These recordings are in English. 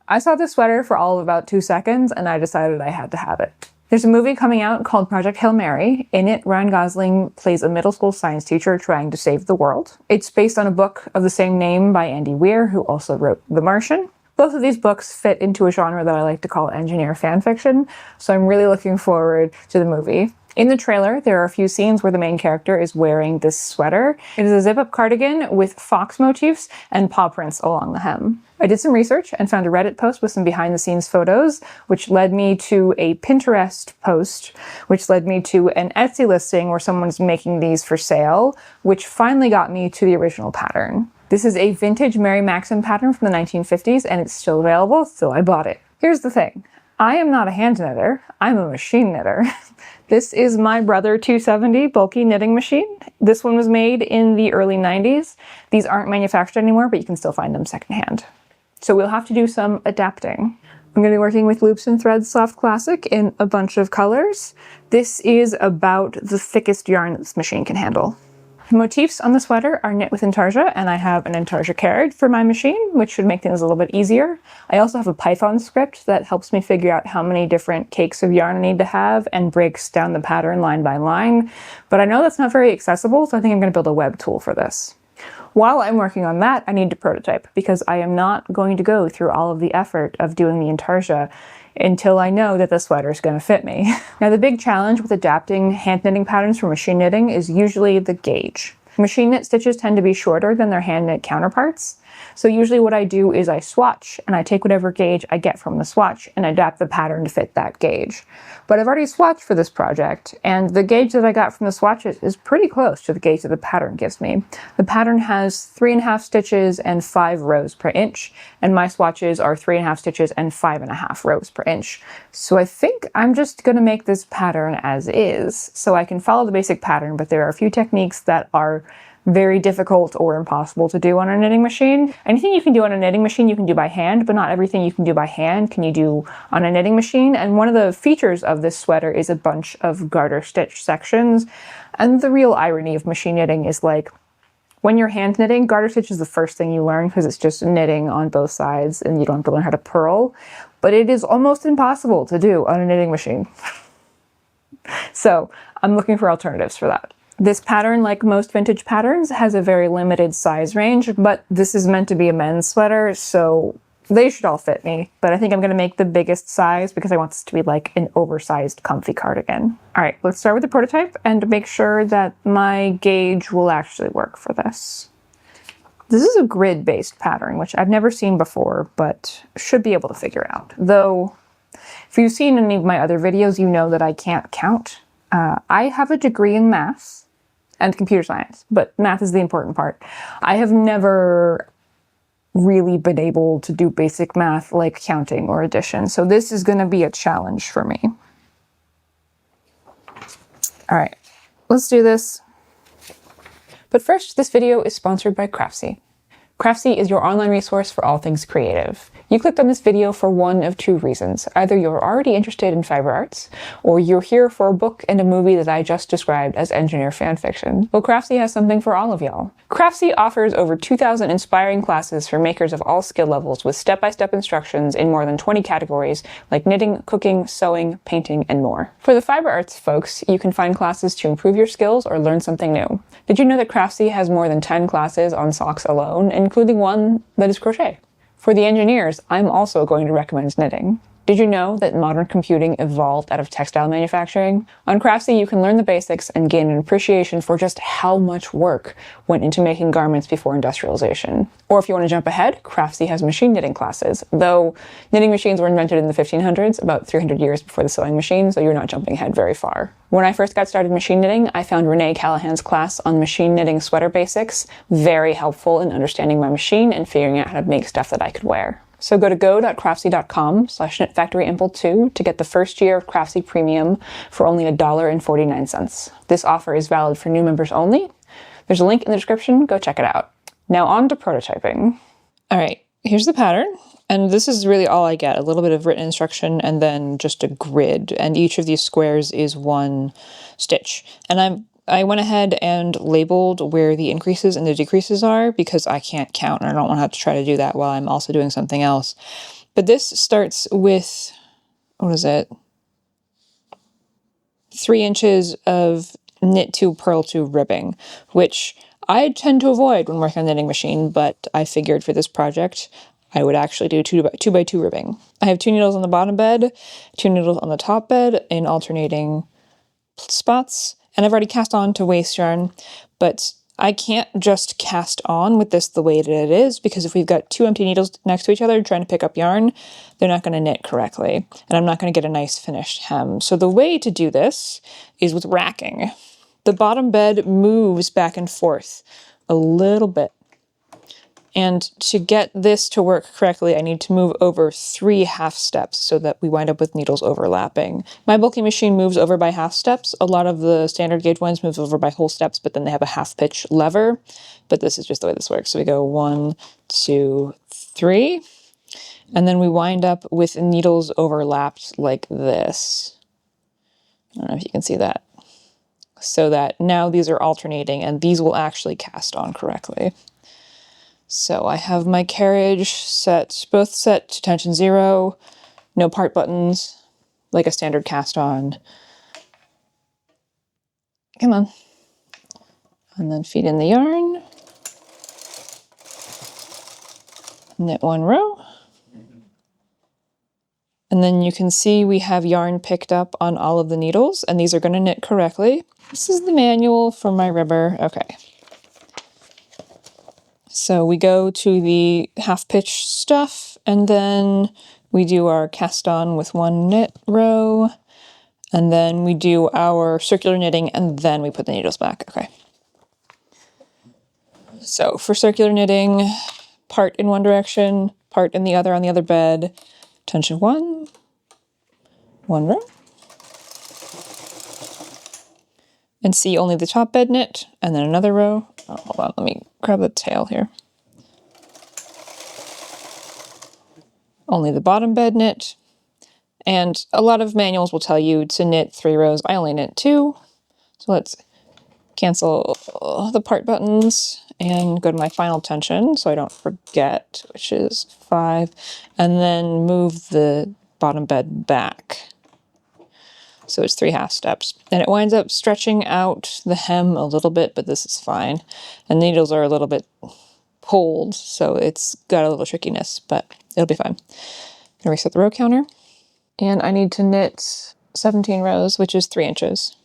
I saw this sweater for all of about 2 seconds and I decided I had to have it. There's a movie coming out called Project Hail Mary. In it, Ryan Gosling plays a middle school science teacher trying to save the world. It's based on a book of the same name by Andy Weir, who also wrote The Martian. Both of these books fit into a genre that I like to call engineer fan fiction, so I'm really looking forward to the movie. In the trailer, there are a few scenes where the main character is wearing this sweater. It is a zip-up cardigan with fox motifs and paw prints along the hem. I did some research and found a Reddit post with some behind-the-scenes photos, which led me to a Pinterest post, which led me to an Etsy listing where someone's making these for sale, which finally got me to the original pattern. This is a vintage Mary Maxim pattern from the 1950s, and it's still available, so I bought it. Here's the thing. I am not a hand knitter, I'm a machine knitter. This is my Brother 270 bulky knitting machine. This one was made in the early 90s. These aren't manufactured anymore, but you can still find them secondhand. So we'll have to do some adapting. I'm going to be working with Loops and Threads Soft Classic in a bunch of colors. This is about the thickest yarn that this machine can handle. The motifs on the sweater are knit with intarsia, and I have an intarsia carried for my machine, which should make things a little bit easier. I also have a Python script that helps me figure out how many different cakes of yarn I need to have and breaks down the pattern line by line. But I know that's not very accessible, so I think I'm going to build a web tool for this. While I'm working on that, I need to prototype, because I am not going to go through all of the effort of doing the intarsia until I know that the sweater is going to fit me. Now, the big challenge with adapting hand knitting patterns for machine knitting is usually the gauge. Machine knit stitches tend to be shorter than their hand knit counterparts. So usually what I do is I swatch and I take whatever gauge I get from the swatch and adapt the pattern to fit that gauge. But I've already swatched for this project, and the gauge that I got from the swatches is pretty close to the gauge that the pattern gives me. The pattern has 3.5 stitches and 5 rows per inch, and my swatches are 3.5 stitches and 5.5 rows per inch. So I think I'm just going to make this pattern as is, so I can follow the basic pattern, but there are a few techniques that are very difficult or impossible to do on a knitting machine. Anything you can do on a knitting machine you can do by hand, but not everything you can do by hand can you do on a knitting machine. And one of the features of this sweater is a bunch of garter stitch sections. And the real irony of machine knitting is, like, when you're hand knitting, garter stitch is the first thing you learn because it's just knitting on both sides and you don't have to learn how to purl. But it is almost impossible to do on a knitting machine. So I'm looking for alternatives for that. This pattern, like most vintage patterns, has a very limited size range, but this is meant to be a men's sweater, so they should all fit me. But I think I'm going to make the biggest size because I want this to be like an oversized, comfy cardigan. All right, let's start with the prototype and make sure that my gauge will actually work for this. This is a grid-based pattern, which I've never seen before, but should be able to figure out. Though, if you've seen any of my other videos, you know that I can't count. I have a degree in math and computer science, but math is the important part. I have never really been able to do basic math like counting or addition, so this is going to be a challenge for me. All right, let's do this. But first, this video is sponsored by Craftsy. Craftsy is your online resource for all things creative. You clicked on this video for one of two reasons. Either you're already interested in fiber arts, or you're here for a book and a movie that I just described as engineer fanfiction. Well, Craftsy has something for all of y'all. Craftsy offers over 2,000 inspiring classes for makers of all skill levels with step-by-step instructions in more than 20 categories like knitting, cooking, sewing, painting, and more. For the fiber arts folks, you can find classes to improve your skills or learn something new. Did you know that Craftsy has more than 10 classes on socks alone, including one that is crochet? For the engineers, I'm also going to recommend knitting. Did you know that modern computing evolved out of textile manufacturing? On Craftsy, you can learn the basics and gain an appreciation for just how much work went into making garments before industrialization. Or if you want to jump ahead, Craftsy has machine knitting classes, though knitting machines were invented in the 1500s, about 300 years before the sewing machine, so you're not jumping ahead very far. When I first got started machine knitting, I found Renee Callahan's class on machine knitting sweater basics very helpful in understanding my machine and figuring out how to make stuff that I could wear. So go to go.craftsy.com/knitfactoryimpl2 to get the first year of Craftsy Premium for only $1.49. This offer is valid for new members only. There's a link in the description. Go check it out. Now on to prototyping. All right, here's the pattern. And this is really all I get, a little bit of written instruction and then just a grid. And each of these squares is one stitch. And I went ahead and labeled where the increases and the decreases are because I can't count and I don't want to have to try to do that while I'm also doing something else. But this starts with, what is it? 3 inches of knit 2, purl 2 ribbing, which I tend to avoid when working on the knitting machine, but I figured for this project I would actually do 2 by 2 ribbing. I have 2 needles on the bottom bed, 2 needles on the top bed in alternating spots, and I've already cast on to waste yarn, but I can't just cast on with this the way that it is, because if we've got 2 empty needles next to each other trying to pick up yarn, they're not going to knit correctly, and I'm not going to get a nice finished hem. So the way to do this is with racking. The bottom bed moves back and forth a little bit. And to get this to work correctly, I need to move over 3 half steps so that we wind up with needles overlapping. My bulky machine moves over by half steps. A lot of the standard gauge ones move over by whole steps, but then they have a half pitch lever. But this is just the way this works. So we go 1, 2, 3. And then we wind up with needles overlapped like this. I don't know if you can see that. So that now these are alternating and these will actually cast on correctly. So I have my carriage set, both set to tension 0, no part buttons, like a standard cast on. Come on. And then feed in the yarn. Knit 1 row. And then you can see we have yarn picked up on all of the needles, and these are going to knit correctly. This is the manual for my ribber. Okay. So we go to the half pitch stuff, and then we do our cast on with 1 knit row, and then we do our circular knitting, and then we put the needles back. Okay. So for circular knitting, part in one direction, part in the other on the other bed, tension 1, 1 row, and see only the top bed knit, and then another row. Oh, hold on, let me grab the tail here. Only the bottom bed knit, and a lot of manuals will tell you to knit 3 rows. I only knit 2, so let's cancel the part buttons and go to my final tension so I don't forget, which is 5, and then move the bottom bed back. So it's 3 half steps, and it winds up stretching out the hem a little bit, but this is fine. And the needles are a little bit pulled, so it's got a little trickiness, but it'll be fine. I'm gonna reset the row counter, and I need to knit 17 rows, which is 3 inches.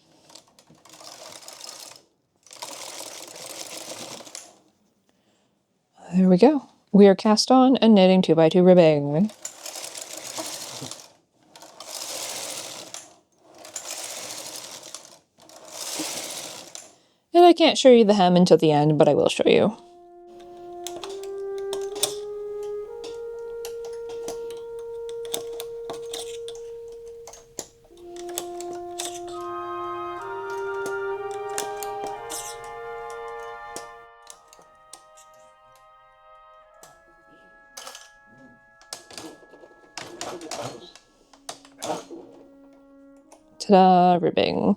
There we go. We are cast on and knitting 2 by 2 ribbing. And I can't show you the hem until the end, but I will show you. Ta-da, ribbing.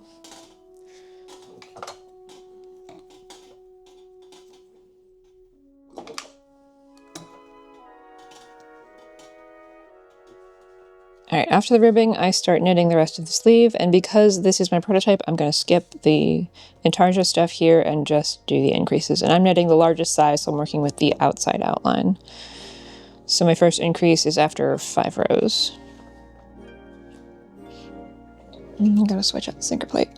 Alright, after the ribbing, I start knitting the rest of the sleeve, and because this is my prototype, I'm going to skip the intarsia stuff here and just do the increases. And I'm knitting the largest size, so I'm working with the outside outline. So my first increase is after 5 rows. I'm going to switch out the sinker plate.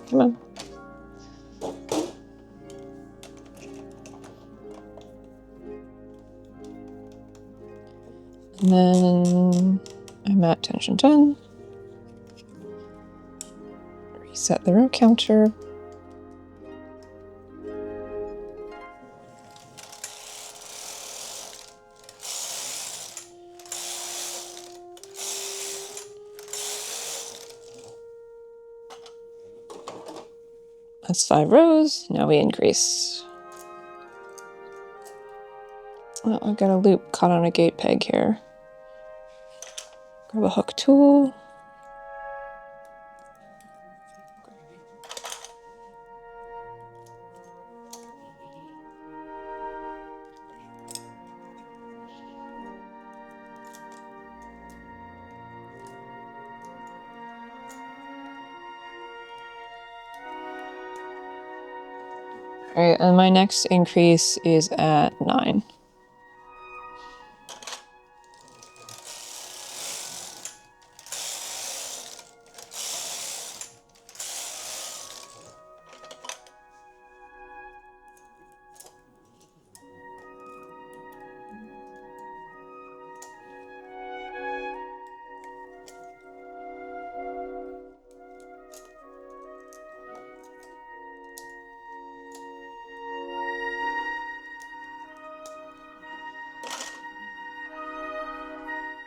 Come on. And then I'm at tension 10. Reset the row counter. That's 5 rows. Now we increase. Oh, I've got a loop caught on a gate peg here. Grab a hook tool. All right, and my next increase is at 9.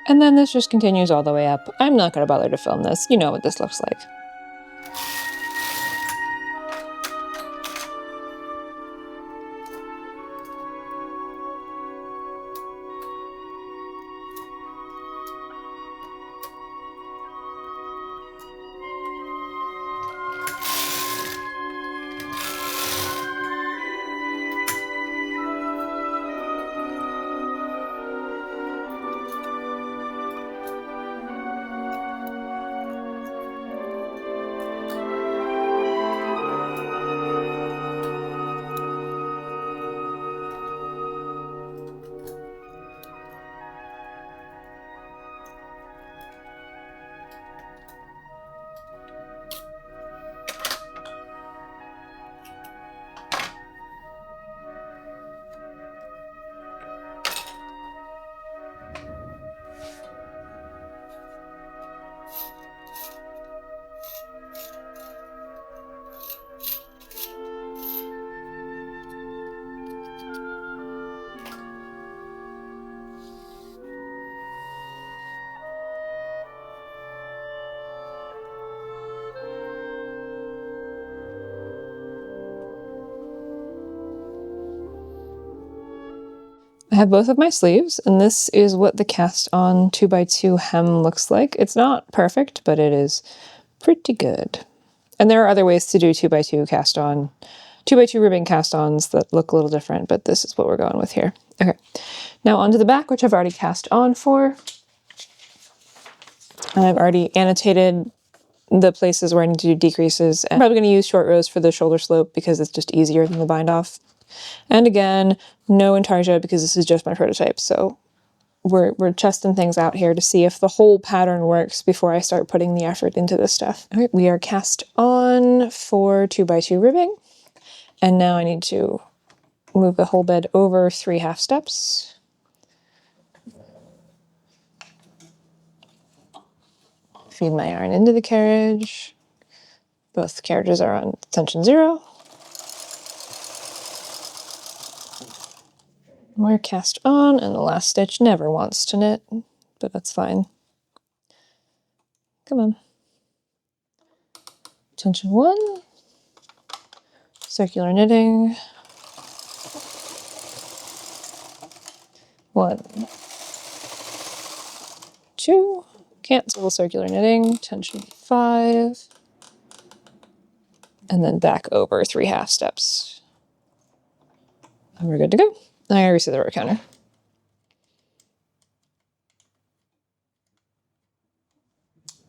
And then this just continues all the way up. I'm not going to bother to film this. You know what this looks like. I have both of my sleeves, and this is what the cast on 2x2 hem looks like. It's not perfect, but it is pretty good. And there are other ways to do 2x2 cast on, 2x2 ribbing cast ons that look a little different, but this is what we're going with here. Okay, now onto the back, which I've already cast on for. And I've already annotated the places where I need to do decreases. I'm probably going to use short rows for the shoulder slope because it's just easier than the bind off. And again, no intarsia because this is just my prototype. So we're testing things out here to see if the whole pattern works before I start putting the effort into this stuff. All right, we are cast on for 2x2 ribbing. And now I need to move the whole bed over 3 half steps. Feed my yarn into the carriage. Both carriages are on tension 0. We're cast on, and the last stitch never wants to knit, but that's fine. Come on. Tension 1. Circular knitting. 1, 2. Cancel circular knitting. Tension 5. And then back over 3 half steps. And we're good to go. I reset the row counter.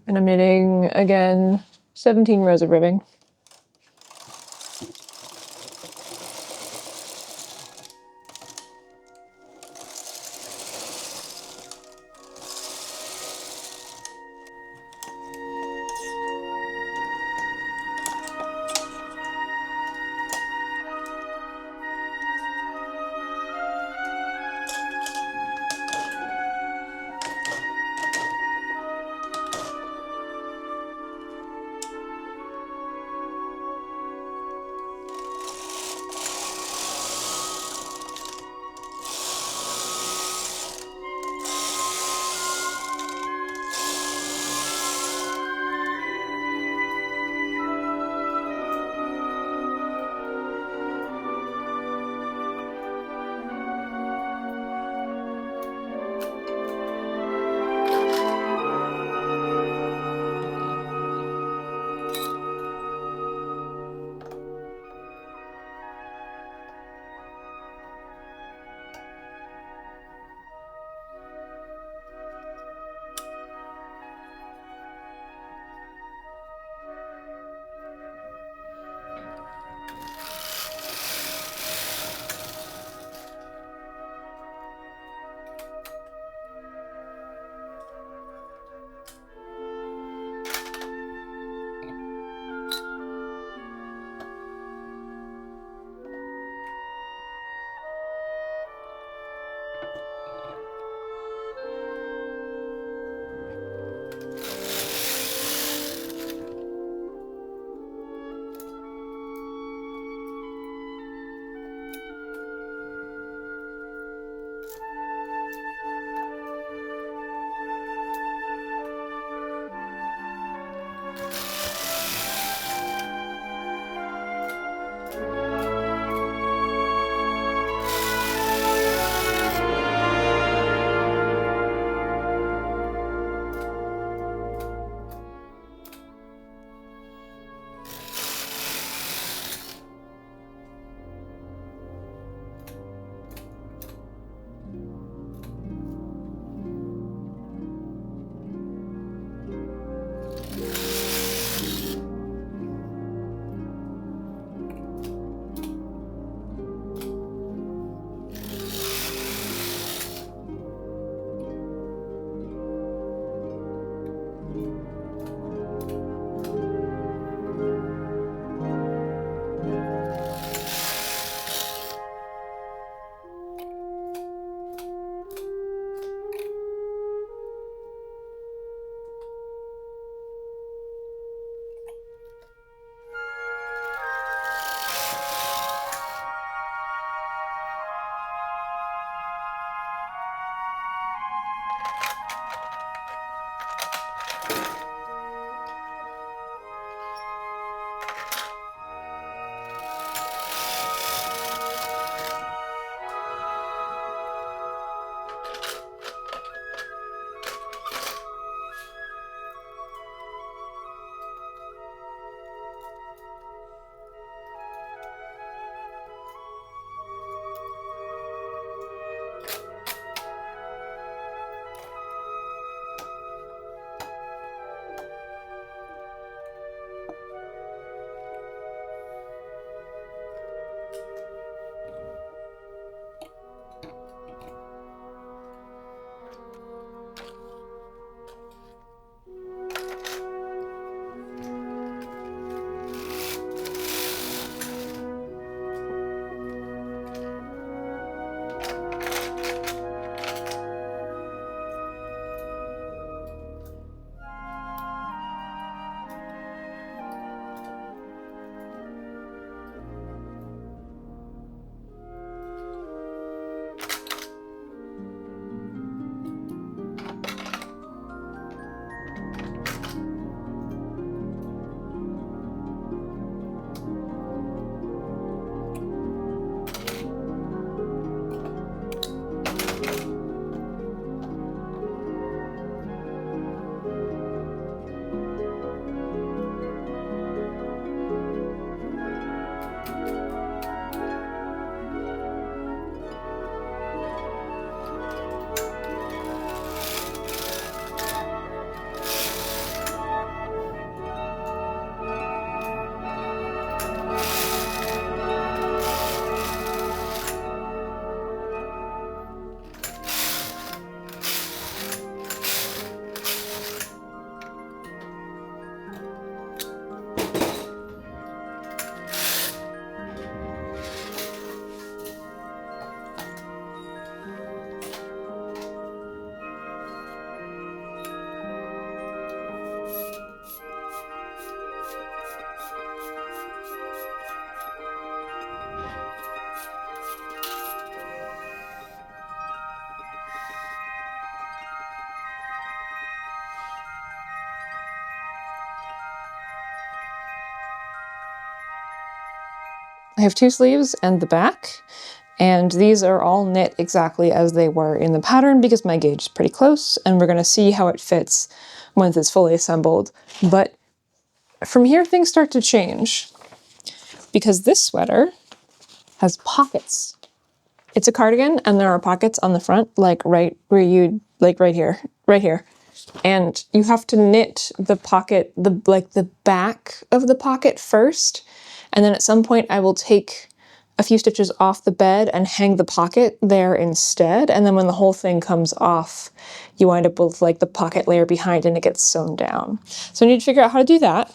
And I'm knitting, again, 17 rows of ribbing. I have 2 sleeves and the back, and these are all knit exactly as they were in the pattern because my gauge is pretty close, and we're going to see how it fits once it's fully assembled. But from here, things start to change because this sweater has pockets. It's a cardigan, and there are pockets on the front, like right where you, like right here, and you have to knit the pocket, the back of the pocket first, and then at some point I will take a few stitches off the bed and hang the pocket there instead, and then when the whole thing comes off, you wind up with like the pocket layer behind and it gets sewn down. So I need to figure out how to do that.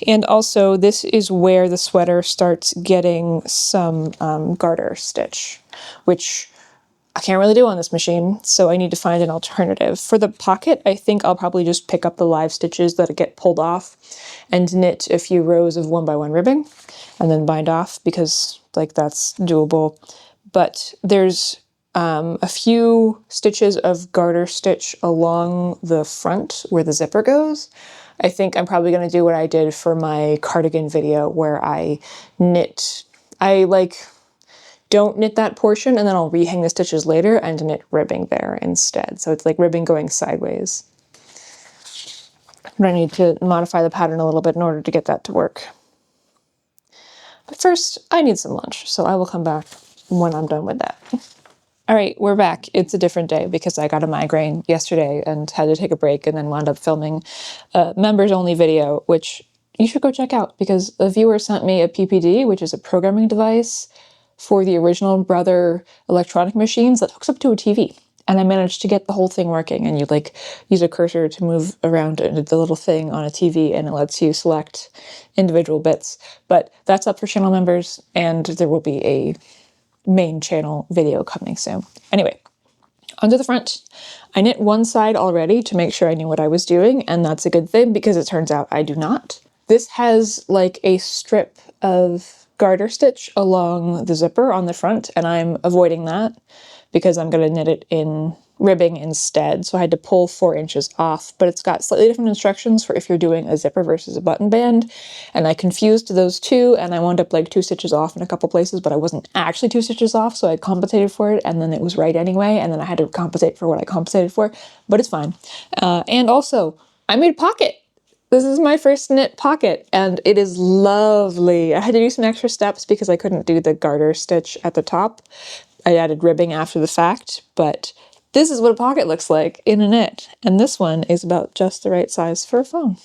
And also, this is where the sweater starts getting some garter stitch, which I can't really do on this machine, so I need to find an alternative. For the pocket, I think I'll probably just pick up the live stitches that get pulled off and knit a few rows of 1x1 ribbing and then bind off, because like that's doable. But there's a few stitches of garter stitch along the front where the zipper goes. I think I'm probably going to do what I did for my cardigan video, where I don't knit that portion and then I'll rehang the stitches later and knit ribbing there instead. So it's like ribbing going sideways. But I need to modify the pattern a little bit in order to get that to work. But first, I need some lunch, so I will come back when I'm done with that. All right, we're back. It's a different day because I got a migraine yesterday and had to take a break and then wound up filming a members-only video, which you should go check out because a viewer sent me a PPD, which is a programming device for the original Brother electronic machines that hooks up to a TV. And I managed to get the whole thing working, and you like use a cursor to move around the little thing on a TV, and it lets you select individual bits. But that's up for channel members, and there will be a main channel video coming soon. Anyway, onto the front. I knit one side already to make sure I knew what I was doing, and that's a good thing because it turns out I do not. This has like a strip of garter stitch along the zipper on the front, and I'm avoiding that because I'm going to knit it in ribbing instead. So I had to pull 4 inches off, but it's got slightly different instructions for if you're doing a zipper versus a button band. And I confused those two, and I wound up like 2 stitches off in a couple places, but I wasn't actually 2 stitches off. So I compensated for it, and then it was right anyway. And then I had to compensate for what I compensated for, but it's fine. And also I made a pocket. This is my first knit pocket, and it is lovely. I had to do some extra steps because I couldn't do the garter stitch at the top. I added ribbing after the fact, but this is what a pocket looks like in a knit. And this one is about just the right size for a phone.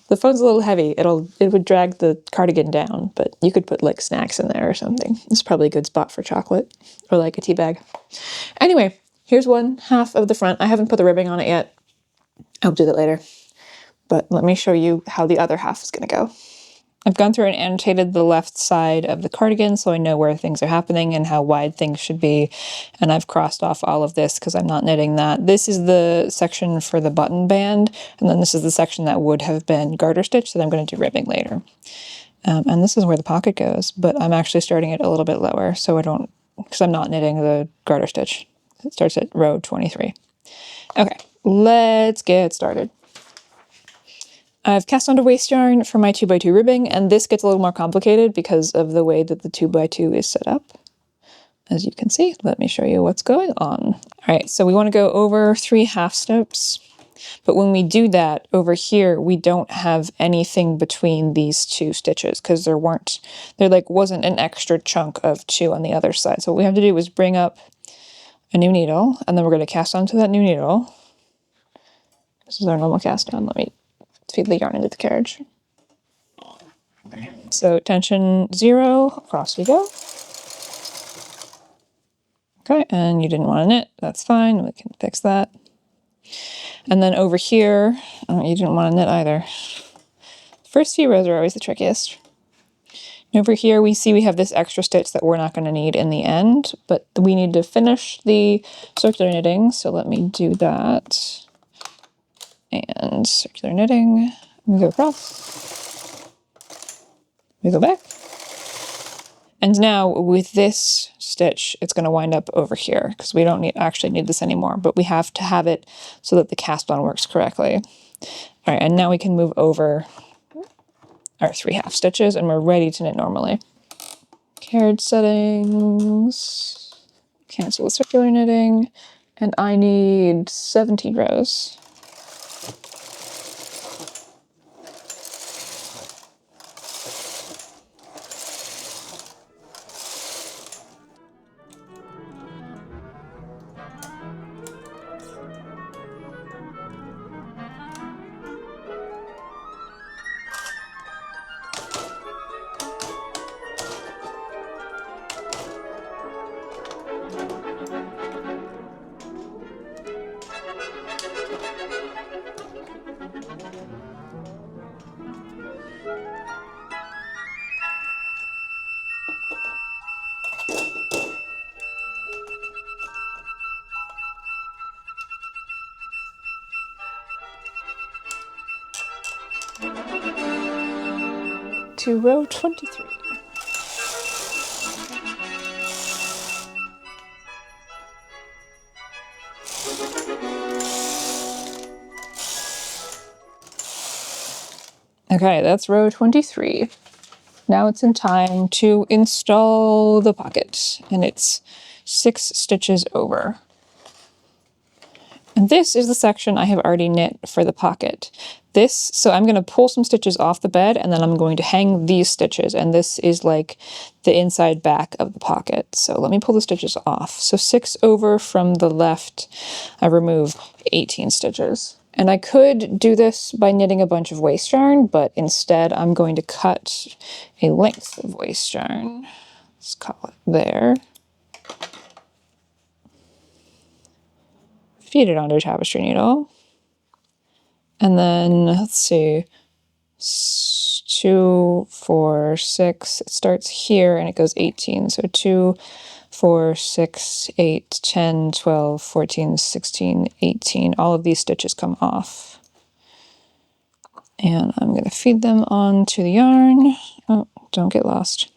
The phone's a little heavy. It would drag the cardigan down, but you could put like snacks in there or something. It's probably a good spot for chocolate or like a tea bag. Anyway, here's one half of the front. I haven't put the ribbing on it yet. I'll do that later. But let me show you how the other half is going to go. I've gone through and annotated the left side of the cardigan so I know where things are happening and how wide things should be. And I've crossed off all of this because I'm not knitting that. This is the section for the button band, and then this is the section that would have been garter stitch that I'm going to do ribbing later. And this is where the pocket goes, but I'm actually starting it a little bit lower so I don't, because I'm not knitting the garter stitch. It starts at row 23. Okay, let's get started. I've cast onto waste yarn for my 2x2 ribbing, and this gets a little more complicated because of the way that the 2x2 is set up. As you can see, let me show you what's going on. All right, so we want to go over 3 half steps, but when we do that, over here, we don't have anything between these 2 stitches because there wasn't an extra chunk of 2 on the other side. So what we have to do is bring up a new needle, and then we're going to cast onto that new needle. This is our normal cast on. Let me feed the yarn into the carriage. So tension 0, across we go. Okay, and you didn't want to knit, that's fine, we can fix that. And then over here, you didn't want to knit either. First few rows are always the trickiest. And over here we see we have this extra stitch that we're not going to need in the end, but we need to finish the circular knitting, so let me do that. And circular knitting, we go across, we go back. And now with this stitch, it's going to wind up over here because we don't actually need this anymore, but we have to have it so that the cast on works correctly. All right, and now we can move over or 3 half stitches, and we're ready to knit normally. Carriage settings, cancel the circular knitting, and I need 17 rows. To row 23. Okay, that's row 23. Now it's in time to install the pocket, and it's 6 stitches over. And this is the section I have already knit for the pocket. So I'm going to pull some stitches off the bed, and then I'm going to hang these stitches, and this is like the inside back of the pocket. So let me pull the stitches off. So 6 over from the left, I remove 18 stitches. And I could do this by knitting a bunch of waste yarn, but instead I'm going to cut a length of waste yarn. Let's call it there. Feed it onto a tapestry needle. And then, let's see, 2, 4, 6, it starts here and it goes 18. So 2, 4, 6, 8, 10, 12, 14, 16, 18. All of these stitches come off. And I'm going to feed them onto the yarn. Oh, don't get lost.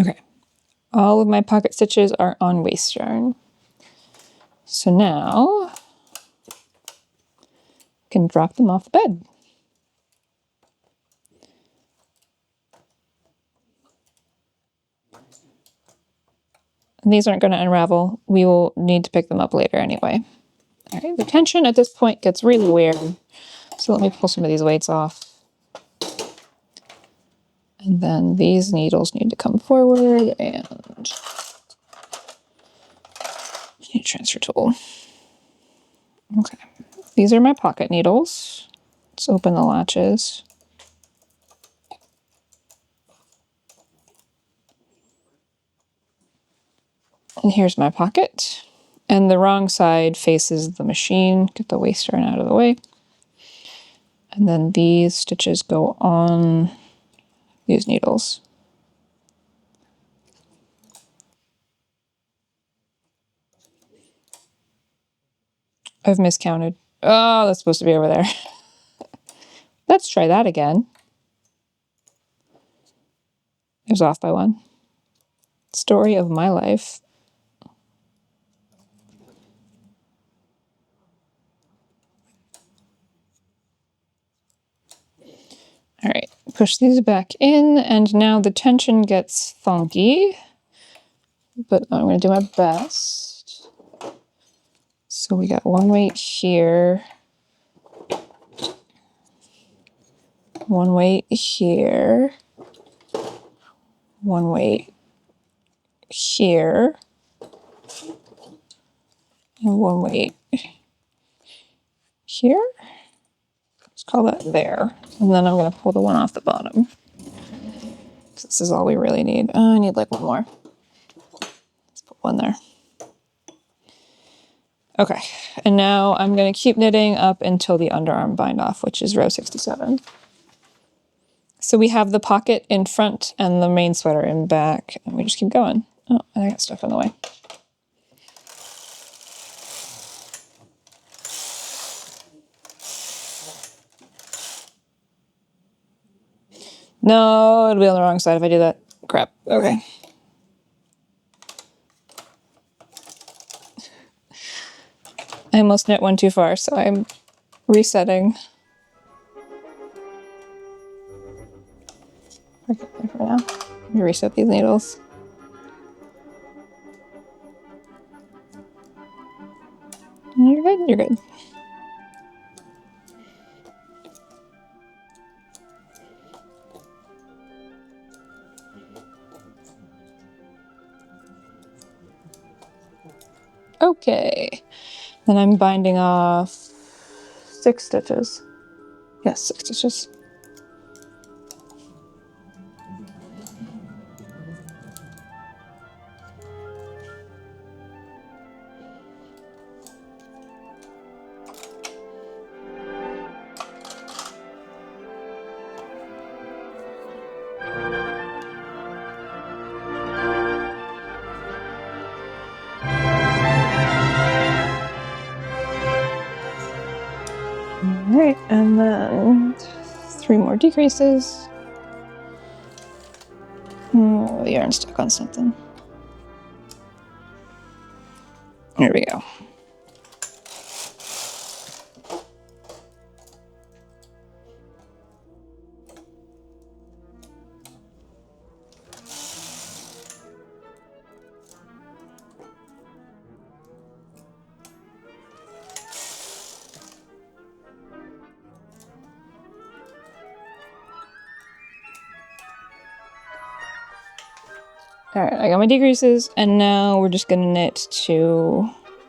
Okay, all of my pocket stitches are on waste yarn. So now I can drop them off the bed. And these aren't going to unravel. We will need to pick them up later anyway. All right, the tension at this point gets really weird. So let me pull some of these weights off. And then these needles need to come forward, and I need a transfer tool. Okay, these are my pocket needles. Let's open the latches. And here's my pocket. And the wrong side faces the machine. Get the waste yarn out of the way. And then these stitches go on these needles. I've miscounted. Oh, that's supposed to be over there. Let's try that again. It was off by 1. Story of my life. All right, push these back in, and now the tension gets funky, but I'm going to do my best. So we got 1 weight here, 1 weight here, 1 weight here, and 1 weight here. Let's call that there. And then I'm going to pull the one off the bottom. This is all we really need. I need like 1 more. Let's put 1 there. Okay, and now I'm going to keep knitting up until the underarm bind off, which is row 67. So we have the pocket in front and the main sweater in back, and we just keep going. Oh, I got stuff in the way. No, it'll be on the wrong side if I do that. Crap. Okay. I almost knit one too far, so I'm resetting. Okay, for now. Let me reset these needles. You're good, you're good. Okay, then I'm binding off 6 stitches. Yes, 6 stitches. Alright, and then 3 more decreases. Oh, the yarn's stuck on something. There we go. Alright, I got my decreases, and now we're just gonna knit to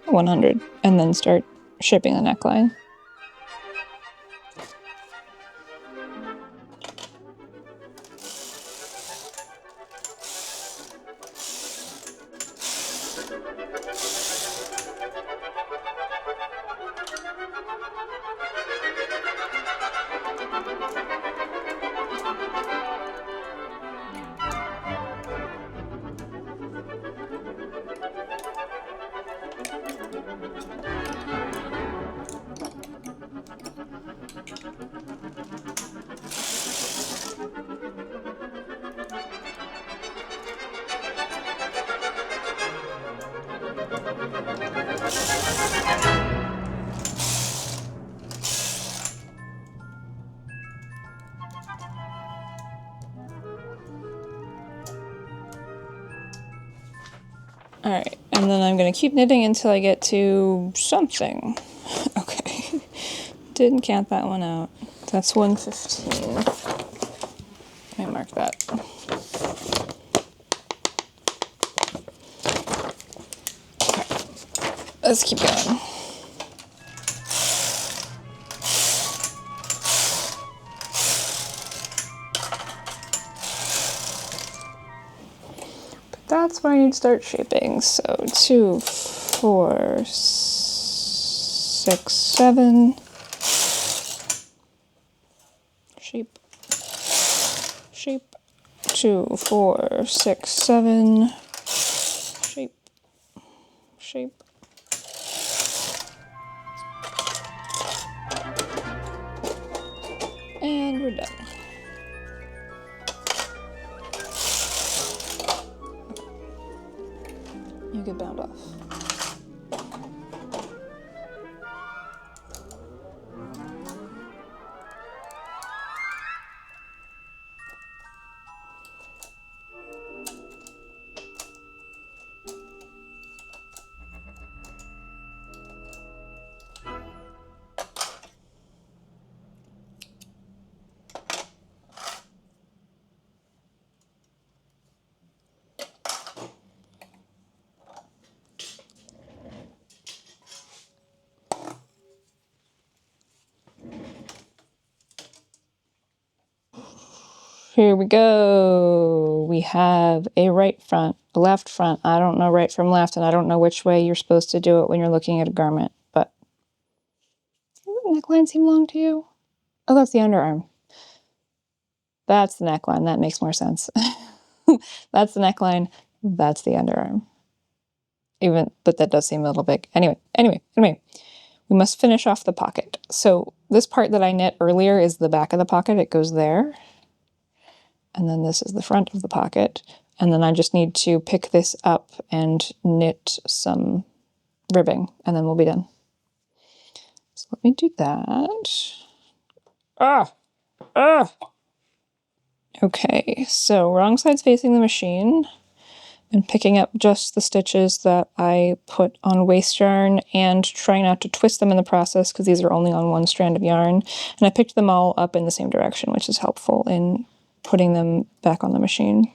100 and then start shaping the neckline. Alright, and then I'm gonna keep knitting until I get to something. Okay, didn't count that one out. That's 115. Let me mark that. Okay, let's keep going. That's where I need to start shaping. So 2, 4, 6, 7. Shape. Shape. 2, 4, 6, 7. Shape. Shape. And we're done. You get bound off. Here we go. We have a right front, a left front. I don't know right from left, and I don't know which way you're supposed to do it when you're looking at a garment, but does the neckline seem long to you? Oh, that's the underarm. That's the neckline. That makes more sense. That's the neckline. That's the underarm. But that does seem a little big. Anyway. We must finish off the pocket. So this part that I knit earlier is the back of the pocket. It goes there. And then this is the front of the pocket. And then I just need to pick this up and knit some ribbing, and then we'll be done. So let me do that. Ah! Okay, so wrong side's facing the machine. And picking up just the stitches that I put on waste yarn and trying not to twist them in the process because these are only on one strand of yarn. And I picked them all up in the same direction, which is helpful in putting them back on the machine.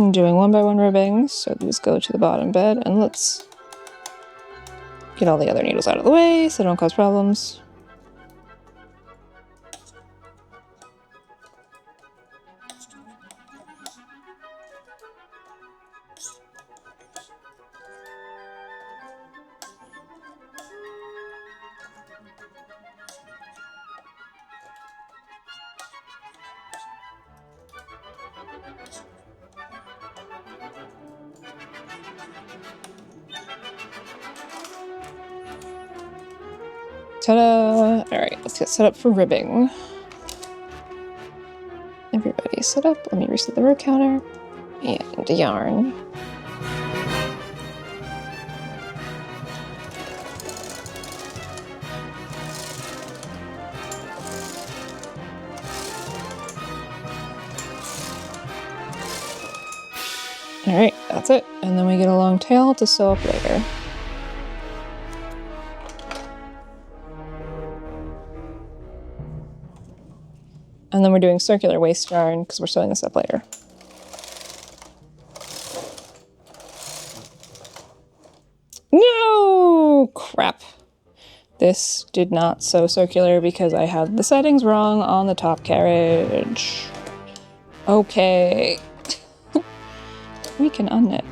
I'm doing 1x1 ribbings, so these go to the bottom bed, and let's get all the other needles out of the way so they don't cause problems. Ta-da! Alright, let's get set up for ribbing. Everybody set up. Let me reset the row counter. And yarn. Alright, that's it. And then we get a long tail to sew up later. And then we're doing circular waste yarn because we're sewing this up later. No! Crap. This did not sew circular because I had the settings wrong on the top carriage. Okay. We can unknit.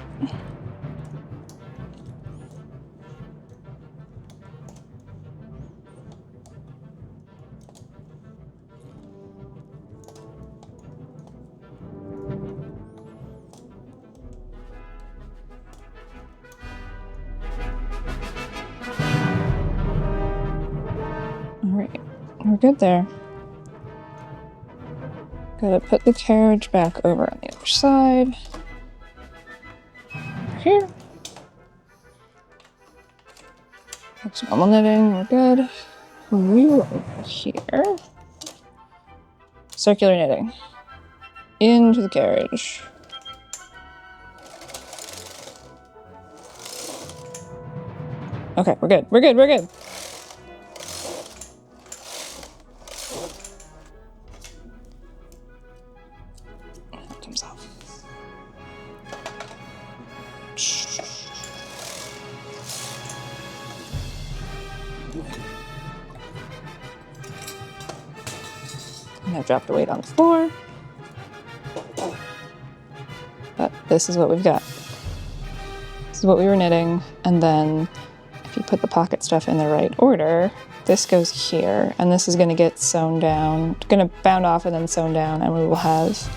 Alright, we're good there. Gotta put the carriage back over on the other side. Over here. That's normal knitting, we're good. We will over here. Circular knitting. Into the carriage. Okay, we're good, we're good, we're good. Comes off. And I've dropped the weight on the floor. But this is what we've got. This is what we were knitting, and then if you put the pocket stuff in the right order, this goes here, and this is going to get sewn down, going to bound off and then sewn down, and we will have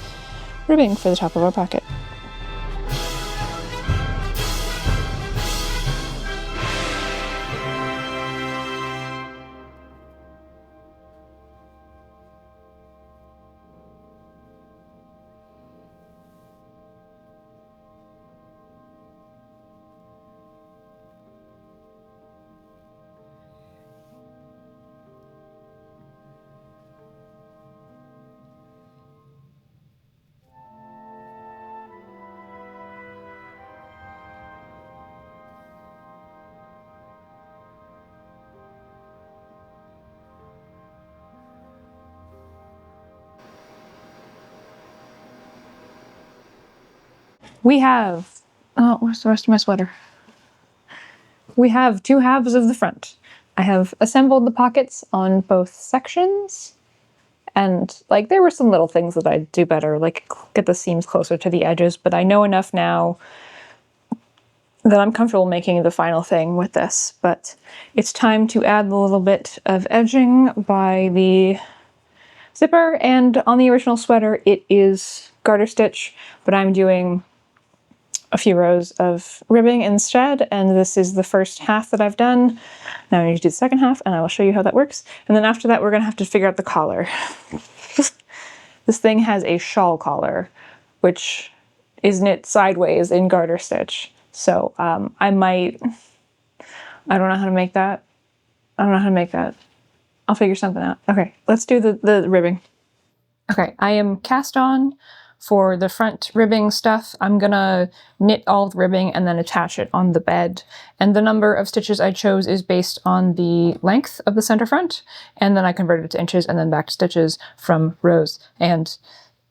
ribbing for the top of our pocket. We have, oh, where's the rest of my sweater? We have 2 halves of the front. I have assembled the pockets on both sections, And like there were some little things that I'd do better, like get the seams closer to the edges, but I know enough now that I'm comfortable making the final thing with this. But it's time to add a little bit of edging by the zipper, and on the original sweater it is garter stitch, but I'm doing a few rows of ribbing instead, and this is the first half that I've done. Now I need to do the second half, and I will show you how that works. And then after that, we're gonna have to figure out the collar. This thing has a shawl collar, which is knit sideways in garter stitch. So I don't know how to make that. I'll figure something out. Okay, let's do the ribbing. Okay, I am cast on for the front ribbing stuff. I'm gonna knit all the ribbing and then attach it on the bed. And the number of stitches I chose is based on the length of the center front. And then I converted it to inches and then back to stitches from rows. And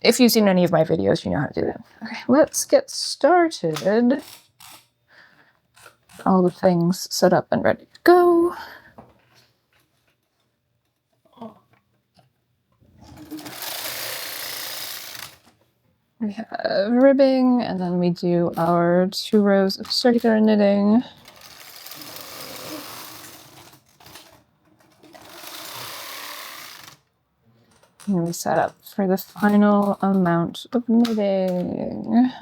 if you've seen any of my videos, you know how to do that. Okay, let's get started. All the things set up and ready to go. We have ribbing, and then we do our 2 rows of circular knitting. And we set up for the final amount of knitting.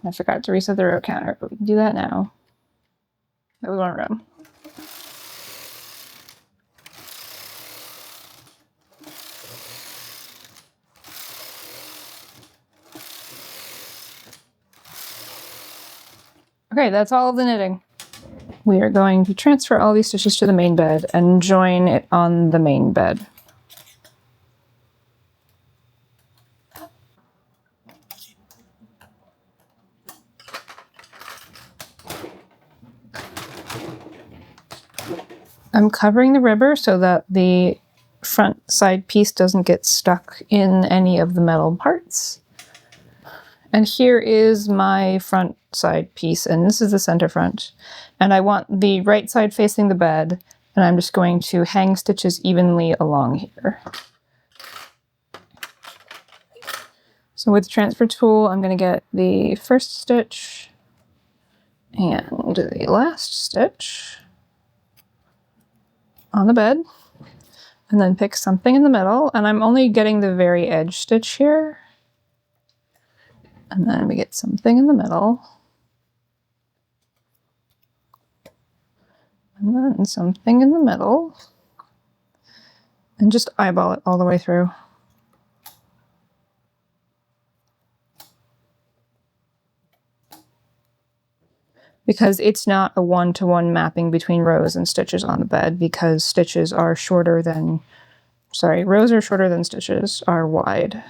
I forgot to reset the row counter, but we can do that now. That was 1 row. Okay, that's all of the knitting. We are going to transfer all these stitches to the main bed and join it on the main bed. I'm covering the ribber so that the front side piece doesn't get stuck in any of the metal parts. And here is my front side piece, and this is the center front. And I want the right side facing the bed, and I'm just going to hang stitches evenly along here. So with the transfer tool, I'm going to get the first stitch and the last stitch on the bed, and then pick something in the middle, and I'm only getting the very edge stitch here. And then we get something in the middle. And then something in the middle. And just eyeball it all the way through. Because it's not a one-to-one mapping between rows and stitches on the bed, because stitches are shorter than, rows are shorter than stitches are wide.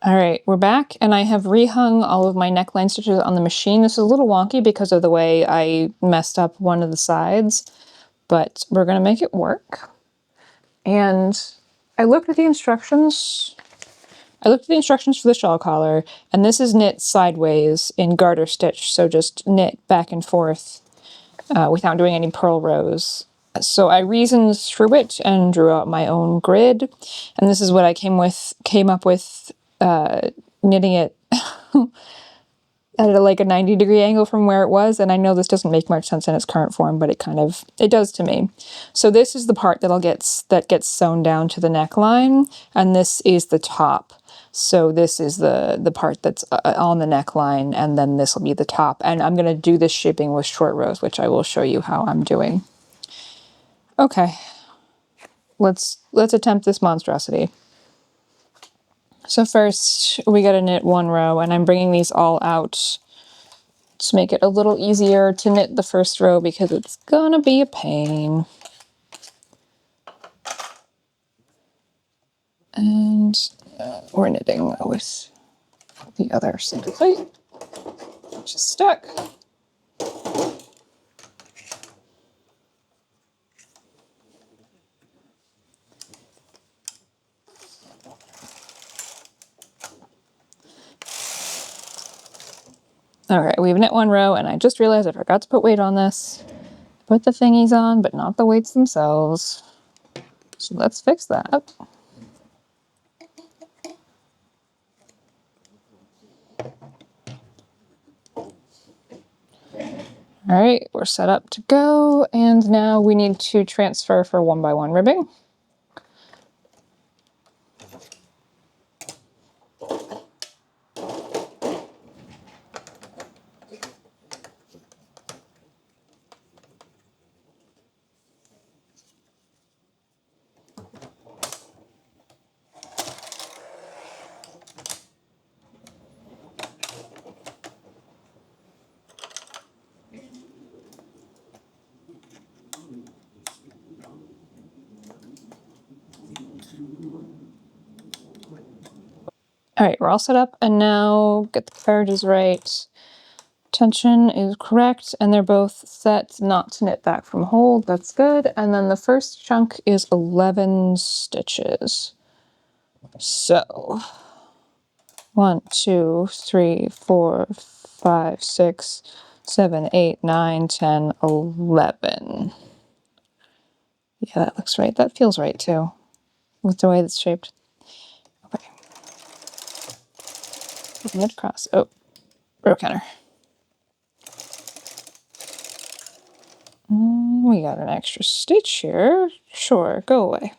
All right, we're back, and I have rehung all of my neckline stitches on the machine. This is a little wonky because of the way I messed up one of the sides, but we're gonna make it work. And I looked at the instructions. I looked at the instructions for the shawl collar, and this is knit sideways in garter stitch, so just knit back and forth without doing any purl rows. So I reasoned through it and drew out my own grid, and this is what I came up with, knitting it at like a 90-degree angle from where it was, and I know this doesn't make much sense in its current form, but it does to me. So this is the part that gets sewn down to the neckline, and this is the top. So this is the part that's on the neckline, and then this will be the top. And I'm going to do this shaping with short rows, which I will show you how I'm doing. Okay, let's attempt this monstrosity. So first, we got to knit one row, and I'm bringing these all out to make it a little easier to knit the first row because it's gonna be a pain. And we're knitting with the other single plate, which is stuck. All right, we've knit one row, and I just realized I forgot to put weight on this. Put the thingies on, but not the weights themselves. So let's fix that. All right, we're set up to go, and now we need to transfer for 1x1 ribbing. All right, we're all set up, and now get the carriages right. Tension is correct, and they're both set not to knit back from hold. That's good. And then the first chunk is 11 stitches. So 1, 2, 3, 4, 5, 6, 7, 8, 9, 10, 11. Yeah, that looks right. That feels right too, with the way it's shaped. Okay. Knit across. Oh, row counter. We got an extra stitch here. Sure, go away.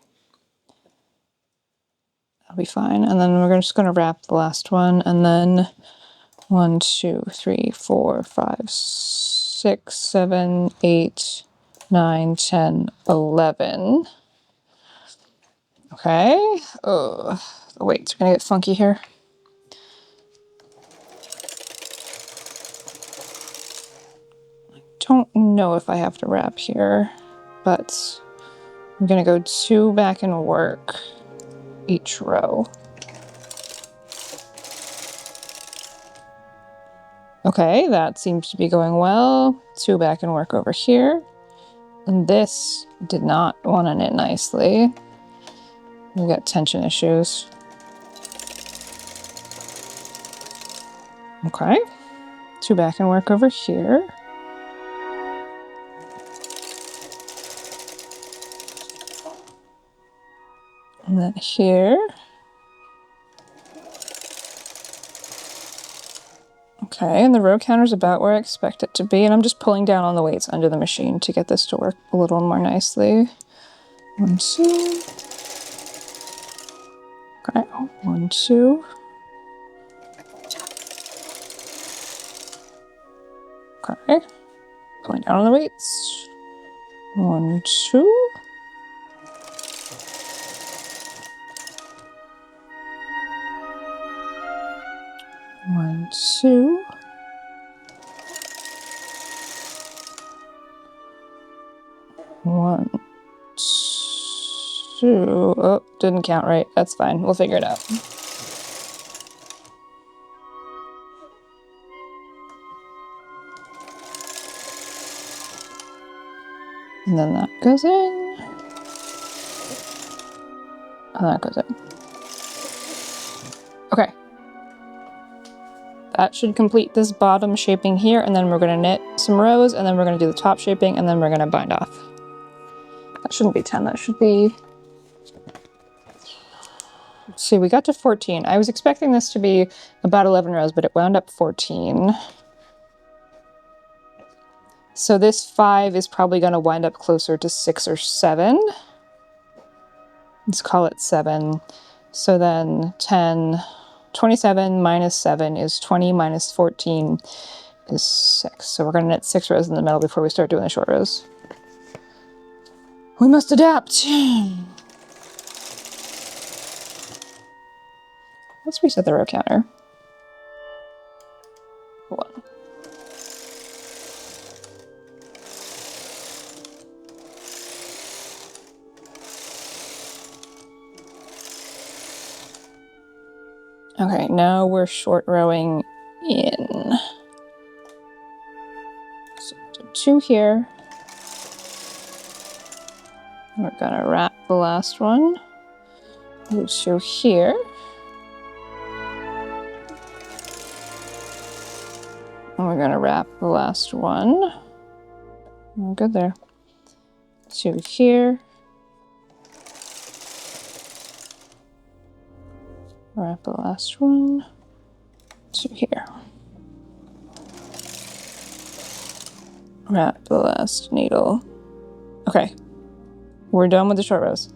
That'll be fine. And then we're just going to wrap the last one, and then 1, 2, 3, 4, 5, 6, 7, 8, 9, 10, 11. Okay. Oh, the weights are going to get funky here. I don't know if I have to wrap here, but I'm going to go 2 back and work each row. Okay, that seems to be going well. 2 back and work over here. And this did not want to knit nicely. We got tension issues. Okay, 2 back and work over here. And then here. Okay, and the row counter's about where I expect it to be, and I'm just pulling down on the weights under the machine to get this to work a little more nicely. 1, 2. Okay, 1, 2. Okay, pulling down on the weights. 1, 2. One, 2. One, 2. Oh, didn't count right. That's fine. We'll figure it out. And then that goes in. And that goes in. Okay. That should complete this bottom shaping here, and then we're going to knit some rows, and then we're going to do the top shaping, and then we're going to bind off. That shouldn't be 10, that should be... Let's see, we got to 14. I was expecting this to be about 11 rows, but it wound up 14. So this 5 is probably going to wind up closer to 6 or 7. Let's call it 7. So then 10, 27 minus 7 is 20 minus 14 is 6. So we're going to knit 6 rows in the middle before we start doing the short rows. We must adapt. Let's reset the row counter. 1. Okay, now we're short rowing in. So 2 here. We're gonna wrap the last one. Do 2 here. And we're gonna wrap the last one. Oh, good there. 2 here. Wrap the last one. 2 here. Wrap the last needle. Okay, we're done with the short rows.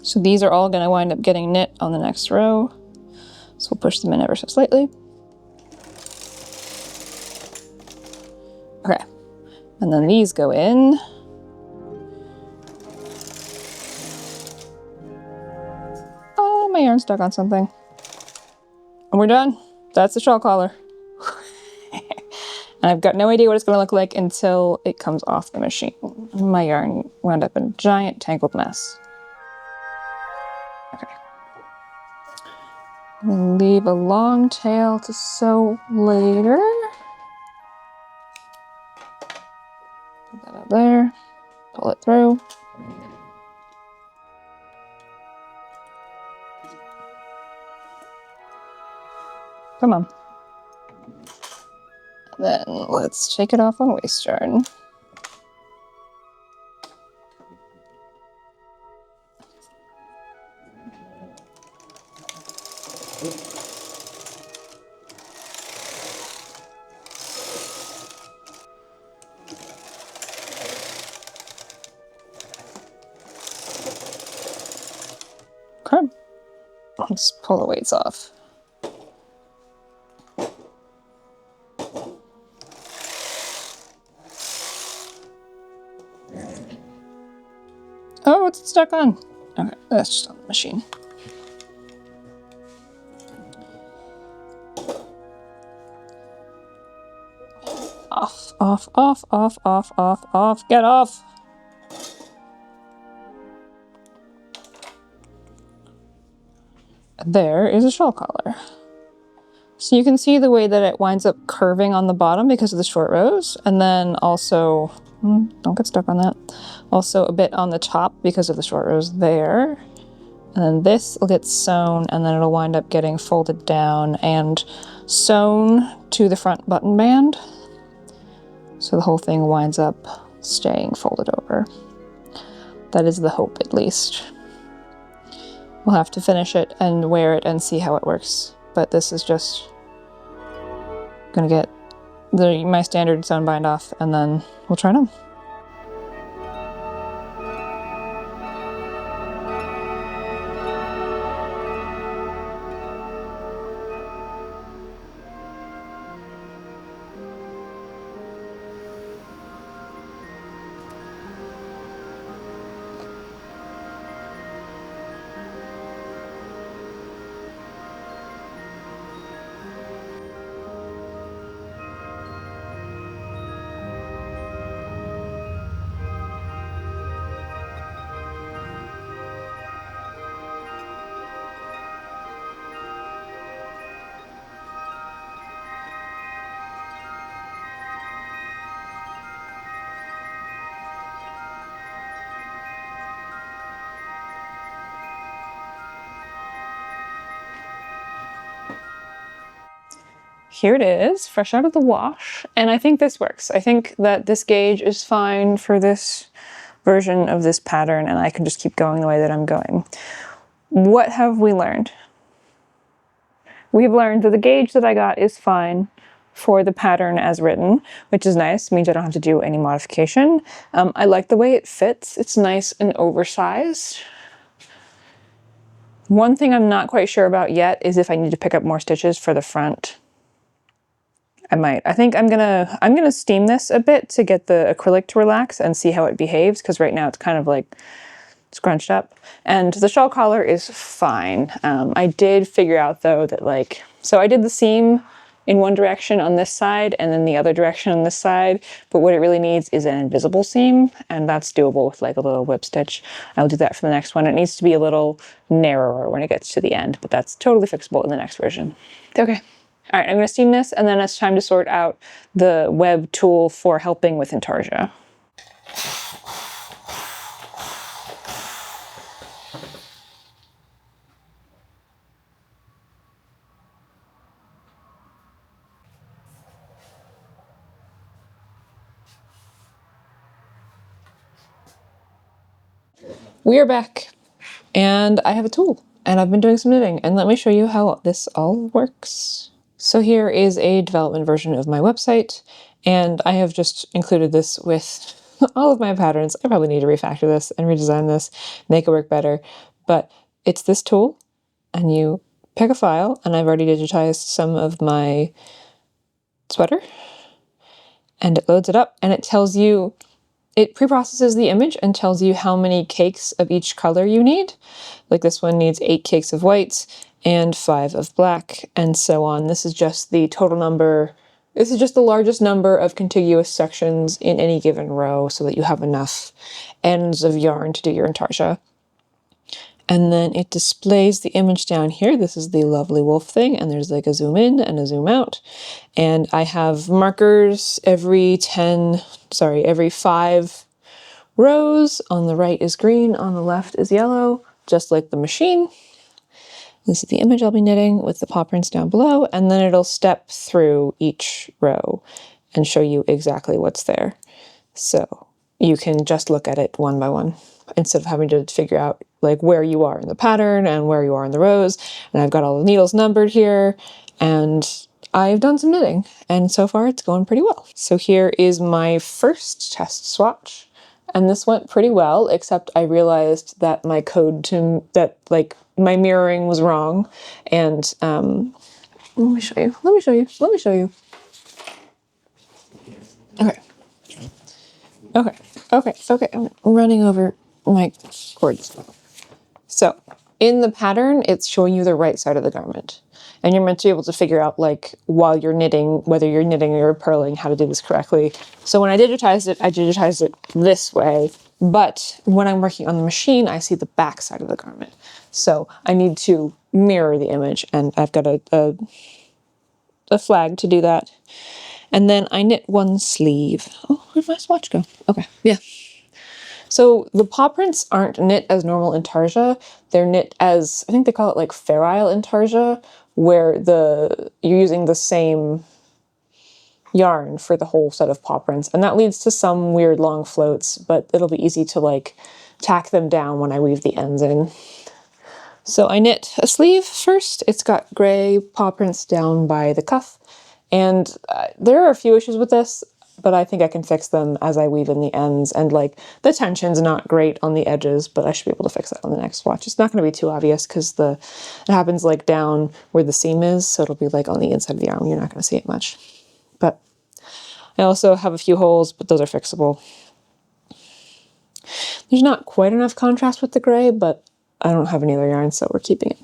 So these are all gonna wind up getting knit on the next row. So we'll push them in ever so slightly. Okay, and then these go in. Oh, my yarn's stuck on something. And we're done. That's the shawl collar. And I've got no idea what it's gonna look like until it comes off the machine. My yarn wound up in a giant tangled mess. Okay. And leave a long tail to sew later. Put that up there. Pull it through. Come on. Then let's take it off on waist yarn. Okay. Let's pull the weights off. Oh, what's it stuck on? Okay, that's just on the machine. Off, off, off, off, off, off, off, get off! There is a shawl collar. So you can see the way that it winds up curving on the bottom because of the short rows, and then also, don't get stuck on that, also a bit on the top because of the short rows there. And then this will get sewn, and then it'll wind up getting folded down and sewn to the front button band. So the whole thing winds up staying folded over. That is the hope, at least. We'll have to finish it and wear it and see how it works. But this is just gonna get my standard sewn bind off, and then we'll try it on. here it is, fresh out of the wash, and I think this works. I think that this gauge is fine for this version of this pattern, and I can just keep going the way that I'm going. What have we learned? We've learned that the gauge that I got is fine for the pattern as written, which is nice. It means I don't have to do any modification. I like the way it fits. It's nice and oversized. One thing I'm not quite sure about yet is if I need to pick up more stitches for the front. I might. I think I'm gonna steam this a bit to get the acrylic to relax and see how it behaves, because right now it's kind of like scrunched up. And the shawl collar is fine. I did figure out though that so I did the seam in one direction on this side and then the other direction on this side, but what it really needs is an invisible seam, and that's doable with like a little whip stitch. I'll do that for the next one. It needs to be a little narrower when it gets to the end, but that's totally fixable in the next version. Okay. All right, I'm gonna steam this, and then it's time to sort out the web tool for helping with intarsia. We are back, and I have a tool, and I've been doing some knitting, and let me show you how this all works. So here is a development version of my website, and I have just included this with all of my patterns. I probably need to refactor this and redesign this, make it work better, but it's this tool, and you pick a file, and I've already digitized some of my sweater, and it loads it up, and it tells you, it pre-processes the image and tells you how many cakes of each color you need. Like this one needs 8 cakes of white and 5 of black, and so on. This is just the total number. This is just the largest number of contiguous sections in any given row so that you have enough ends of yarn to do your intarsia. And then it displays the image down here. This is the lovely wolf thing, and there's like a zoom in and a zoom out. And I have markers every 5 rows. On the right is green, on the left is yellow, just like the machine. This is the image I'll be knitting with the paw prints down below, and then it'll step through each row and show you exactly what's there. So you can just look at it one by one, instead of having to figure out like where you are in the pattern and where you are in the rows. And I've got all the needles numbered here, and I've done some knitting, and so far it's going pretty well. So here is my first test swatch, and this went pretty well, except I realized that my my mirroring was wrong. And let me show you. Okay, I'm running over my cords. So in the pattern, it's showing you the right side of the garment. And you're meant to be able to figure out, like, while you're knitting, whether you're knitting or purling, how to do this correctly. So when I digitized it this way. But when I'm working on the machine, I see the back side of the garment. So I need to mirror the image, and I've got a flag to do that. And then I knit one sleeve. Oh, where'd my swatch go? Okay, yeah. So the paw prints aren't knit as normal intarsia. They're knit as, I think they call it like ferile intarsia, where you're using the same yarn for the whole set of paw prints. And that leads to some weird long floats, but it'll be easy to like tack them down when I weave the ends in. So I knit a sleeve first. It's got gray paw prints down by the cuff. And there are a few issues with this, but I think I can fix them as I weave in the ends. And like the tension's not great on the edges, but I should be able to fix that on the next swatch. It's not going to be too obvious because it happens like down where the seam is, so it'll be like on the inside of the arm. You're not going to see it much. But I also have a few holes, but those are fixable. There's not quite enough contrast with the gray, but I don't have any other yarn, so we're keeping it.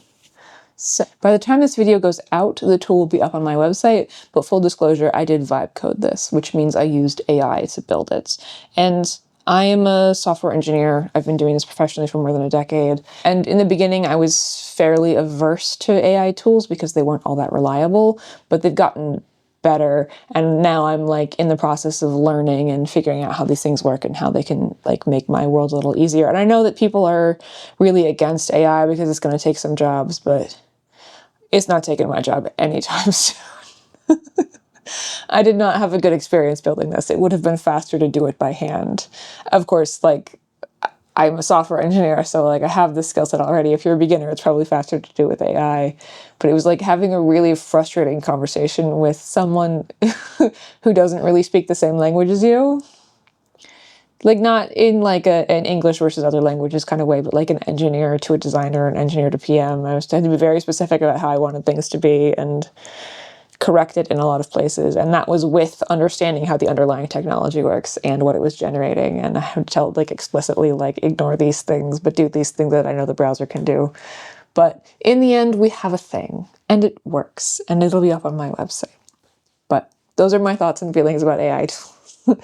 So by the time this video goes out, the tool will be up on my website, but full disclosure, I did vibe code this, which means I used AI to build it. And I am a software engineer. I've been doing this professionally for more than a decade. And in the beginning, I was fairly averse to AI tools because they weren't all that reliable, but they've gotten better. And now I'm like in the process of learning and figuring out how these things work and how they can like make my world a little easier. And I know that people are really against AI because it's going to take some jobs, but it's not taking my job anytime soon. I did not have a good experience building this. It would have been faster to do it by hand. Of course, like, I'm a software engineer, so like I have this skill set already. If you're a beginner, it's probably faster to do it with AI. But it was like having a really frustrating conversation with someone who doesn't really speak the same language as you. Like, not in like an English versus other languages kind of way, but like an engineer to a designer, an engineer to PM. I had to be very specific about how I wanted things to be and correct it in a lot of places. And that was with understanding how the underlying technology works and what it was generating. And I had to tell like explicitly, like, ignore these things, but do these things that I know the browser can do. But in the end, we have a thing and it works and it'll be up on my website. But those are my thoughts and feelings about AI. All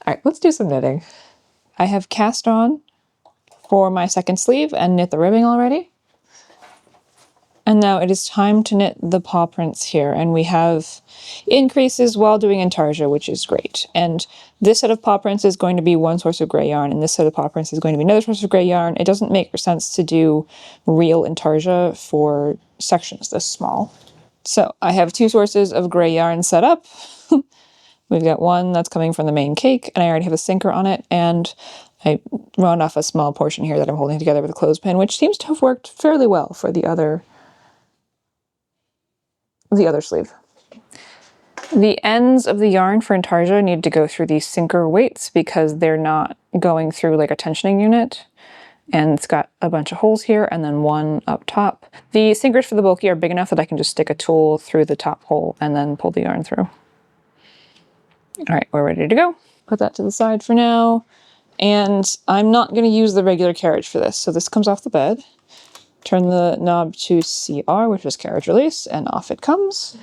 right, let's do some knitting. I have cast on for my second sleeve and knit the ribbing already. And now it is time to knit the paw prints here. And we have increases while doing intarsia, which is great. And this set of paw prints is going to be one source of gray yarn, and this set of paw prints is going to be another source of gray yarn. It doesn't make sense to do real intarsia for sections this small. So I have two sources of gray yarn set up. We've got one that's coming from the main cake, and I already have a sinker on it, and I round off a small portion here that I'm holding together with a clothespin, which seems to have worked fairly well for the other sleeve. The ends of the yarn for intarsia need to go through these sinker weights because they're not going through like a tensioning unit. And it's got a bunch of holes here and then one up top. The sinkers for the bulky are big enough that I can just stick a tool through the top hole and then pull the yarn through. All right, we're ready to go. Put that to the side for now. And I'm not going to use the regular carriage for this. So this comes off the bed. Turn the knob to CR, which is carriage release, and off it comes.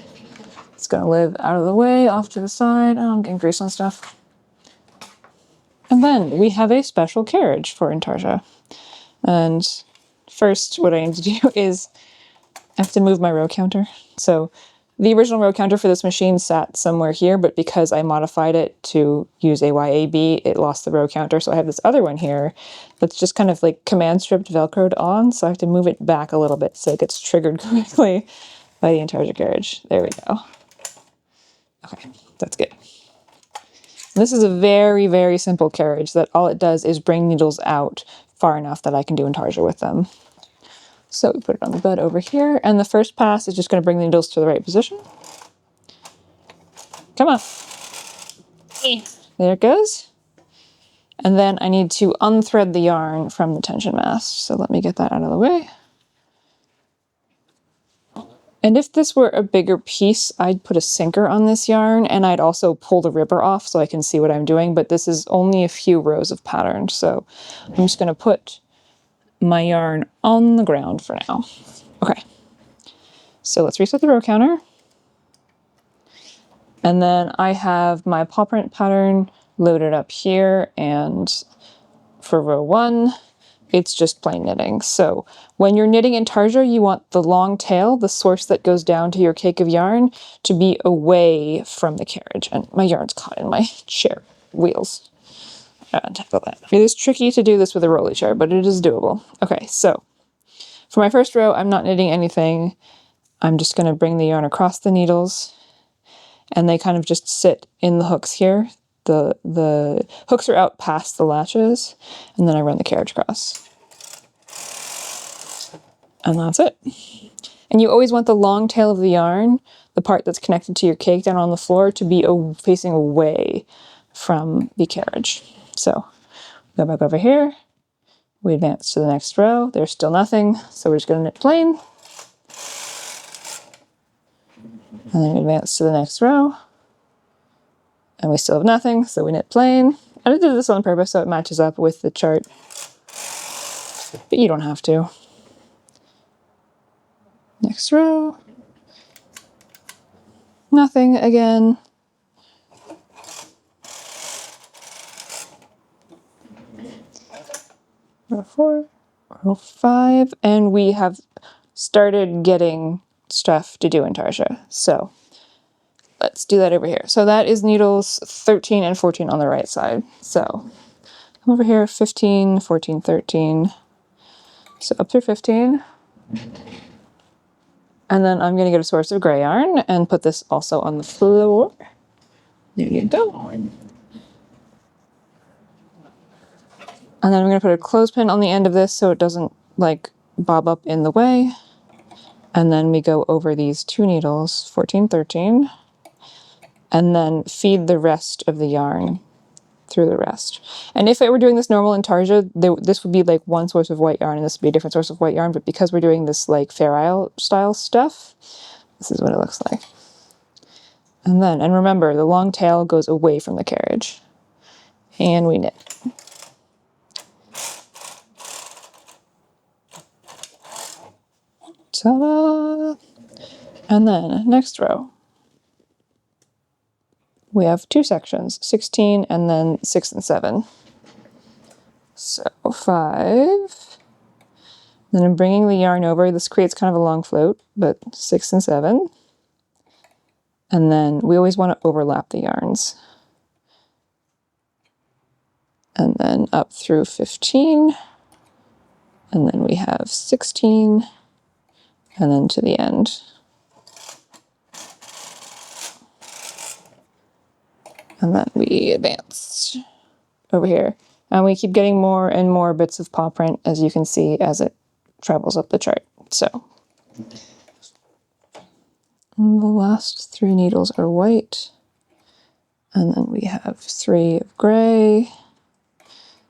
It's going to live out of the way, off to the side. Oh, I'm getting grease on stuff. And then we have a special carriage for intarsia. And first, what I need to do is I have to move my row counter. So the original row counter for this machine sat somewhere here, but because I modified it to use AYAB, it lost the row counter. So I have this other one here that's just kind of like command stripped Velcroed on. So I have to move it back a little bit so it gets triggered correctly by the intarsia carriage. There we go. Okay, that's good. This is a very, very simple carriage that all it does is bring needles out far enough that I can do intarsia with them. So we put it on the bed over here, and the first pass is just going to bring the needles to the right position. Come on. There it goes. And then I need to unthread the yarn from the tension mast. So let me get that out of the way. And if this were a bigger piece, I'd put a sinker on this yarn, and I'd also pull the ribber off so I can see what I'm doing, but this is only a few rows of pattern. So I'm just going to put my yarn on the ground for now. Okay, so let's reset the row counter. And then I have my paw print pattern loaded up here, and for row 1, it's just plain knitting. So when you're knitting intarsia, you want the long tail, the source that goes down to your cake of yarn, to be away from the carriage. And my yarn's caught in my chair wheels. Tackle that. It is tricky to do this with a rolly chair, but it is doable. Okay, so for my first row, I'm not knitting anything. I'm just going to bring the yarn across the needles, and they kind of just sit in the hooks here. The hooks are out past the latches, and then I run the carriage across. And that's it. And you always want the long tail of the yarn, the part that's connected to your cake down on the floor, to be facing away from the carriage. So go back over here, we advance to the next row, there's still nothing, so we're just going to knit plain. And then we advance to the next row, and we still have nothing, so we knit plain. I did this on purpose so it matches up with the chart, but you don't have to. Next row, nothing again. Row 4, row 5, and we have started getting stuff to do intarsia. So let's do that over here. So that is needles 13 and 14 on the right side. So come over here, 15, 14, 13. So up through 15. And then I'm going to get a source of gray yarn and put this also on the floor. There you go. And then I'm going to put a clothespin on the end of this so it doesn't like bob up in the way. And then we go over these 2 needles, 14, 13, and then feed the rest of the yarn through the rest. And if I were doing this normal intarsia, this would be like one source of white yarn and this would be a different source of white yarn, but because we're doing this like Fair Isle style stuff, this is what it looks like. And then, and remember, the long tail goes away from the carriage. And we knit. Ta-da! And then, next row. We have 2 sections, 16 and then 6 and 7. So 5. Then I'm bringing the yarn over. This creates kind of a long float, but 6 and 7. And then we always want to overlap the yarns. And then up through 15. And then we have 16. And then to the end. And then we advance over here. And we keep getting more and more bits of paw print, as you can see, as it travels up the chart. So, and the last 3 needles are white. And then we have 3 of gray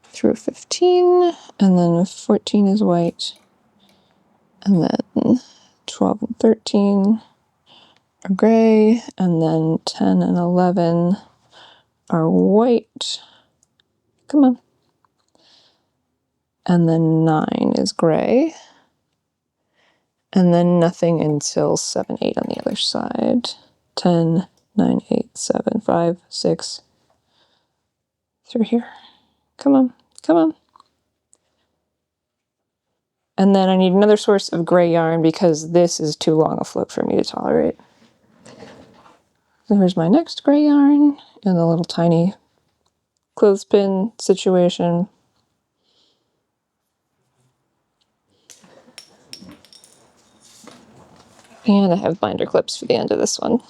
through 15. And then 14 is white. And then 12 and 13 are gray. And then 10 and 11 are white. Come on. And then 9 is gray. And then nothing until 7, 8 on the other side. 10, 9, 8, 7, 5, 6. Through here. Come on, come on. And then I need another source of gray yarn because this is too long a float for me to tolerate. There's my next gray yarn in the little tiny clothespin situation. And I have binder clips for the end of this one.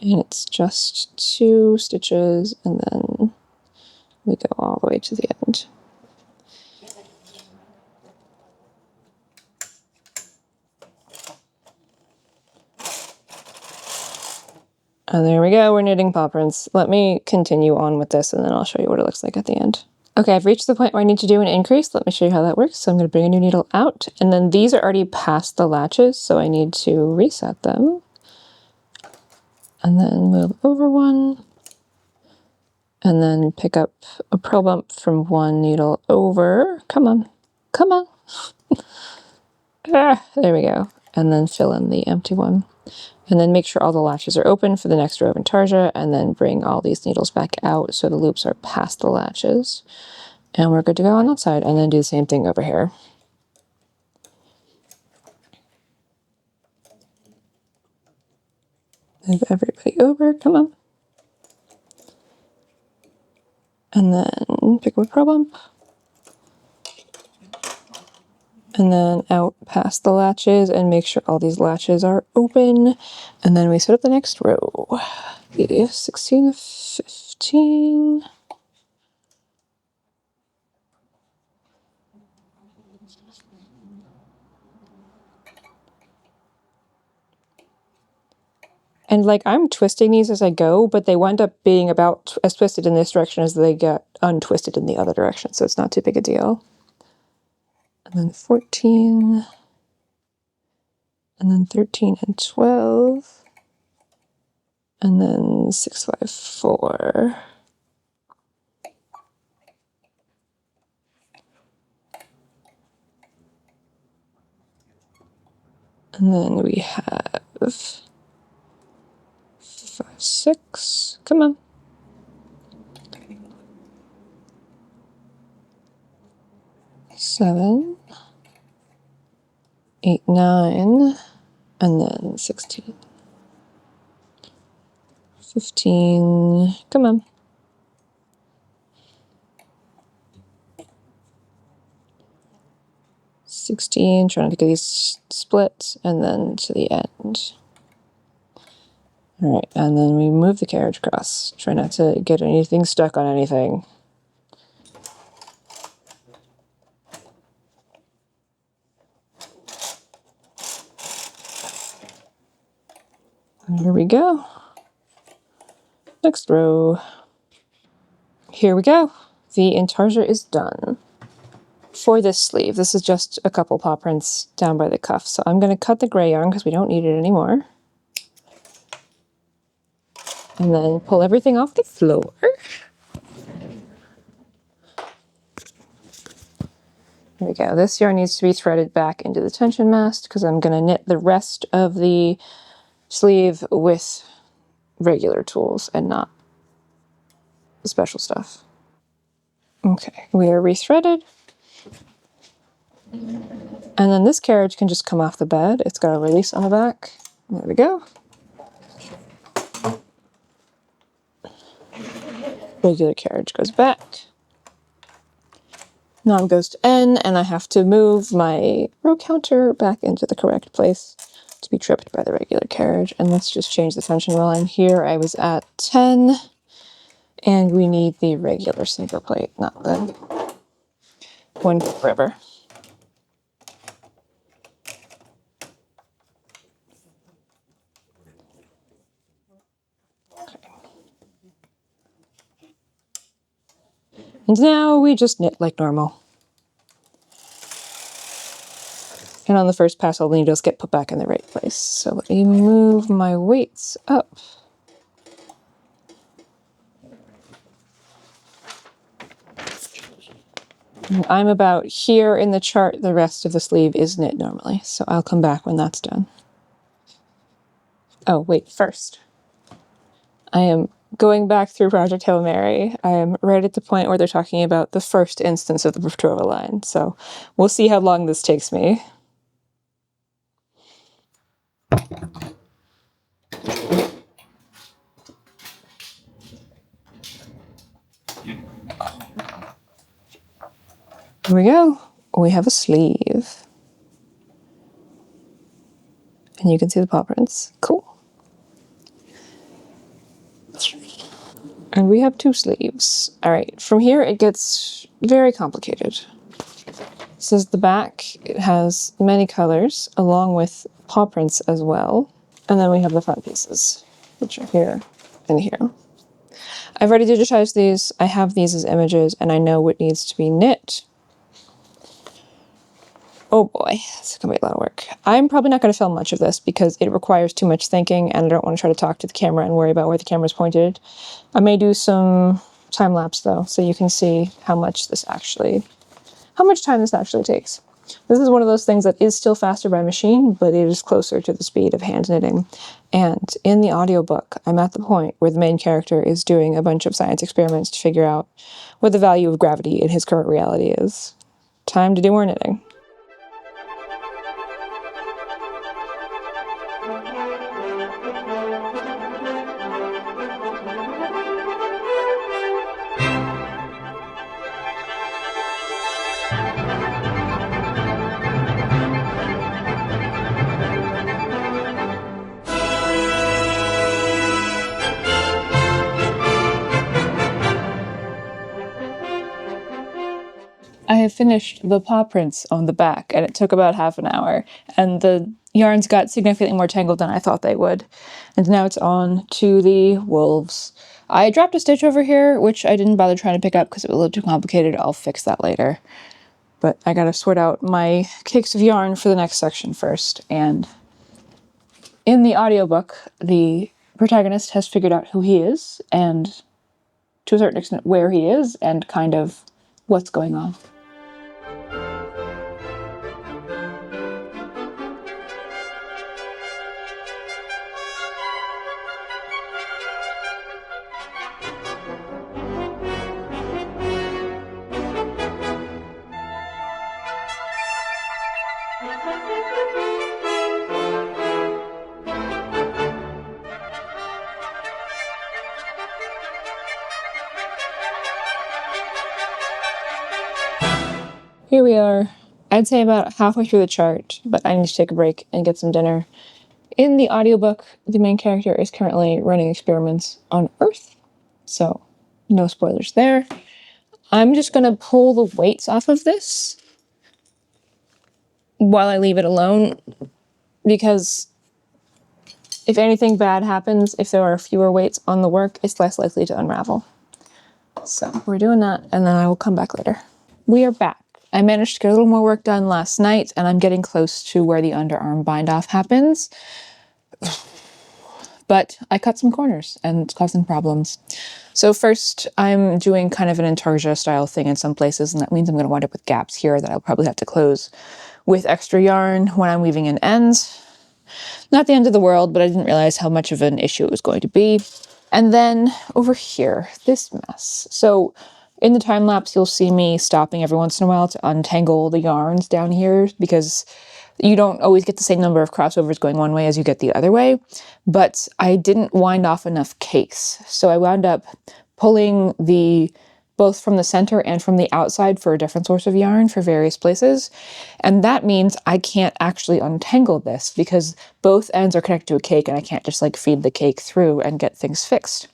And it's just 2 stitches and then we go all the way to the end. And there we go, we're knitting paw prints. Let me continue on with this and then I'll show you what it looks like at the end. Okay, I've reached the point where I need to do an increase. Let me show you how that works. So I'm going to bring a new needle out and then these are already past the latches, so I need to reset them. And then move over one. And then pick up a purl bump from 1 needle over. Come on, come on. There we go. And then fill in the empty one. And then make sure all the latches are open for the next row of intarsia, and then bring all these needles back out so the loops are past the latches. And we're good to go on that side, and then do the same thing over here. Move everybody over, come on. And then pick up a purl bump. And then out past the latches and make sure all these latches are open. And then we set up the next row. 16 of 15. And like I'm twisting these as I go, but they wind up being about as twisted in this direction as they get untwisted in the other direction. So it's not too big a deal. And then 14. And then 13 and 12. And then 6, 5, 4. And then we have 5, 6. Come on. 7, 8, 9, and then 16. 15. Come on. 16, trying to get these split, and then to the end. All right, and then we move the carriage across. Try not to get anything stuck on anything. And here we go. Next row. Here we go. The intarsia is done. For this sleeve, this is just a couple paw prints down by the cuff. So I'm going to cut the gray yarn because we don't need it anymore. And then pull everything off the floor. There we go. This yarn needs to be threaded back into the tension mast because I'm going to knit the rest of the sleeve with regular tools and not special stuff. Okay, we are rethreaded. And then this carriage can just come off the bed. It's got a release on the back. There we go. Regular carriage goes back. Knob goes to N, and I have to move my row counter back into the correct place to be tripped by the regular carriage. And let's just change the tension while I'm here. I was at 10, and we need the regular sinker plate, not the one forever. And now we just knit like normal. And on the first pass, all the needles get put back in the right place. So let me move my weights up. And I'm about here in the chart. The rest of the sleeve is knit normally. So I'll come back when that's done. Oh, wait, first. I am going back through Project Hail Mary. I am right at the point where they're talking about the first instance of the betrothal line. So we'll see how long this takes me. Here we go. We have a sleeve. And you can see the paw prints. Cool. And we have two sleeves. All right, from here it gets very complicated. This is the back. It has many colors along with paw prints as well. And then we have the front pieces, which are here and here. I've already digitized these. I have these as images and I know what needs to be knit. Oh boy, it's gonna be a lot of work. I'm probably not gonna film much of this because it requires too much thinking and I don't want to try to talk to the camera and worry about where the camera's pointed. I may do some time lapse though, so you can see how much time this actually takes. This is one of those things that is still faster by machine, but it is closer to the speed of hand knitting. And in the audiobook, I'm at the point where the main character is doing a bunch of science experiments to figure out what the value of gravity in his current reality is. Time to do more knitting. I have finished the paw prints on the back, and it took about half an hour, and the yarns got significantly more tangled than I thought they would. And now it's on to the wolves. I dropped a stitch over here, which I didn't bother trying to pick up because it was a little too complicated. I'll fix that later. But I gotta sort out my cakes of yarn for the next section first. And in the audiobook, the protagonist has figured out who he is, and to a certain extent where he is, and kind of what's going on. Here we are, I'd say about halfway through the chart, but I need to take a break and get some dinner. In the audiobook, the main character is currently running experiments on Earth, so no spoilers there. I'm just gonna pull the weights off of this while I leave it alone, because if anything bad happens, if there are fewer weights on the work, it's less likely to unravel. So we're doing that, and then I will come back later. We are back. I managed to get a little more work done last night, and I'm getting close to where the underarm bind-off happens. But I cut some corners, and it's causing problems. So first, I'm doing kind of an intarsia style thing in some places, and that means I'm going to wind up with gaps here that I'll probably have to close with extra yarn when I'm weaving in ends. Not the end of the world, but I didn't realize how much of an issue it was going to be. And then over here, this mess. So in the time lapse, you'll see me stopping every once in a while to untangle the yarns down here, because you don't always get the same number of crossovers going one way as you get the other way. But I didn't wind off enough case. So I wound up pulling both from the center and from the outside for a different source of yarn for various places. And that means I can't actually untangle this because both ends are connected to a cake and I can't just like feed the cake through and get things fixed.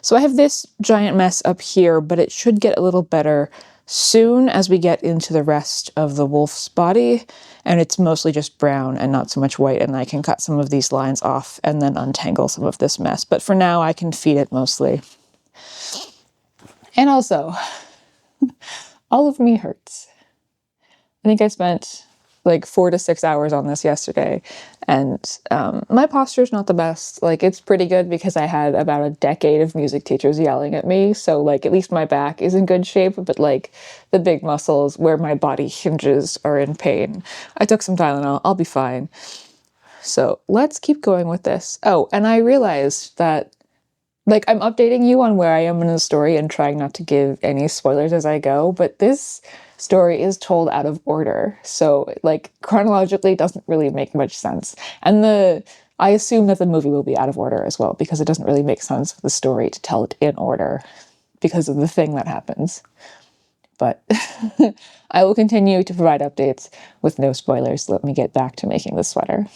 So I have this giant mess up here, but it should get a little better soon as we get into the rest of the wolf's body. And it's mostly just brown and not so much white, and I can cut some of these lines off and then untangle some of this mess. But for now, I can feed it mostly. And also, all of me hurts. I think I spent like 4 to 6 hours on this yesterday, and my posture's not the best. Like, it's pretty good because I had about a decade of music teachers yelling at me, so like at least my back is in good shape, but like the big muscles where my body hinges are in pain. I took some Tylenol, I'll be fine. So let's keep going with this. Oh, and I realized that like, I'm updating you on where I am in the story and trying not to give any spoilers as I go, but this story is told out of order. So, like, chronologically, it doesn't really make much sense. And I assume that the movie will be out of order as well, because it doesn't really make sense for the story to tell it in order because of the thing that happens. But I will continue to provide updates with no spoilers. Let me get back to making the sweater.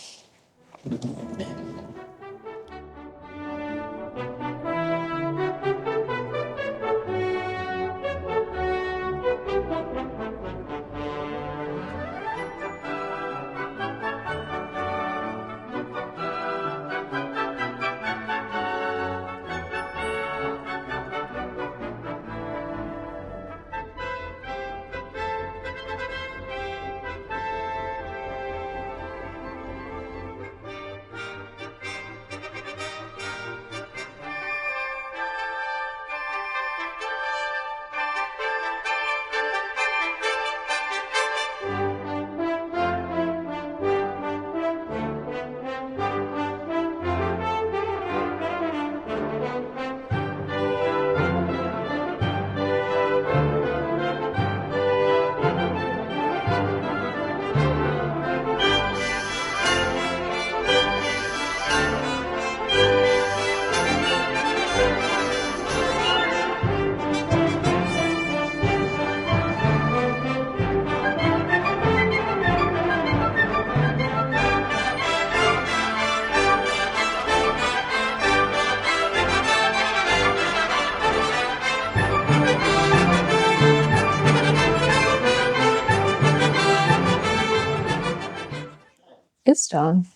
It's done.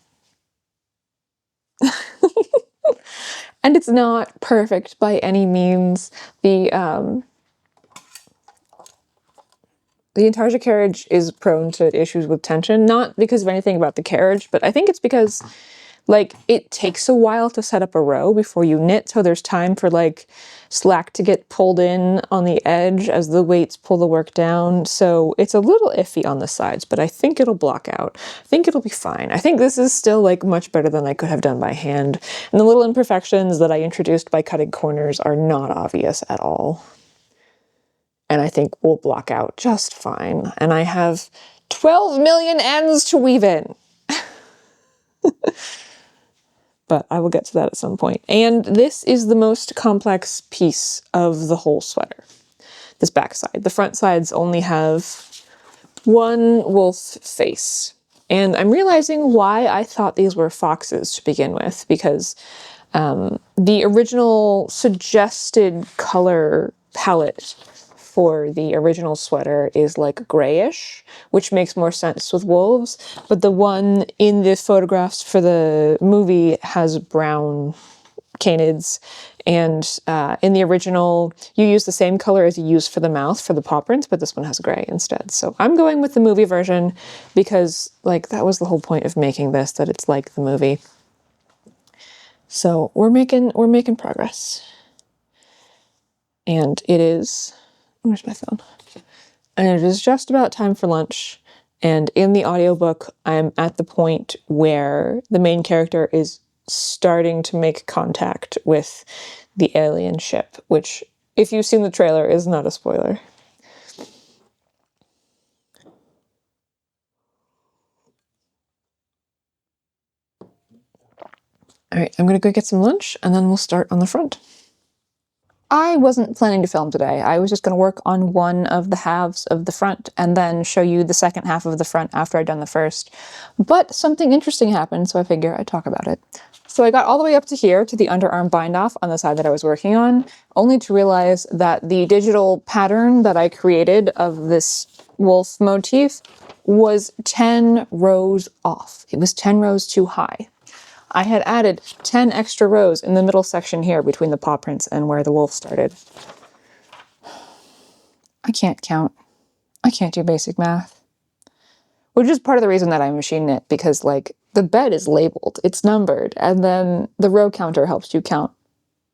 And it's not perfect by any means. The intarsia carriage is prone to issues with tension, not because of anything about the carriage, but I think it's because like it takes a while to set up a row before you knit, so there's time for like slack to get pulled in on the edge as the weights pull the work down. So it's a little iffy on the sides, but I think it'll block out. I think it'll be fine. I think this is still like much better than I could have done by hand. And the little imperfections that I introduced by cutting corners are not obvious at all. And I think we'll block out just fine. And I have 12 million ends to weave in. But I will get to that at some point. And this is the most complex piece of the whole sweater, this back side. The front sides only have one wolf face. And I'm realizing why I thought these were foxes to begin with, because the original suggested color palette for the original sweater is like grayish, which makes more sense with wolves, but the one in the photographs for the movie has brown canids, and in the original you use the same color as you used for the mouth for the paw prints, but this one has gray instead. So I'm going with the movie version because like that was the whole point of making this, that it's like the movie. So we're making progress. And it is, where's my phone? And it is just about time for lunch. And in the audiobook, I'm at the point where the main character is starting to make contact with the alien ship, which, if you've seen the trailer, is not a spoiler. All right, I'm gonna go get some lunch and then we'll start on the front. I wasn't planning to film today. I was just going to work on one of the halves of the front and then show you the second half of the front after I'd done the first. But something interesting happened, so I figure I'd talk about it. So I got all the way up to here, to the underarm bind-off on the side that I was working on, only to realize that the digital pattern that I created of this wolf motif was 10 rows off. It was 10 rows too high. I had added 10 extra rows in the middle section here between the paw prints and where the wolf started. I can't count. I can't do basic math. Which is part of the reason that I machine knit, because like the bed is labeled, it's numbered, and then the row counter helps you count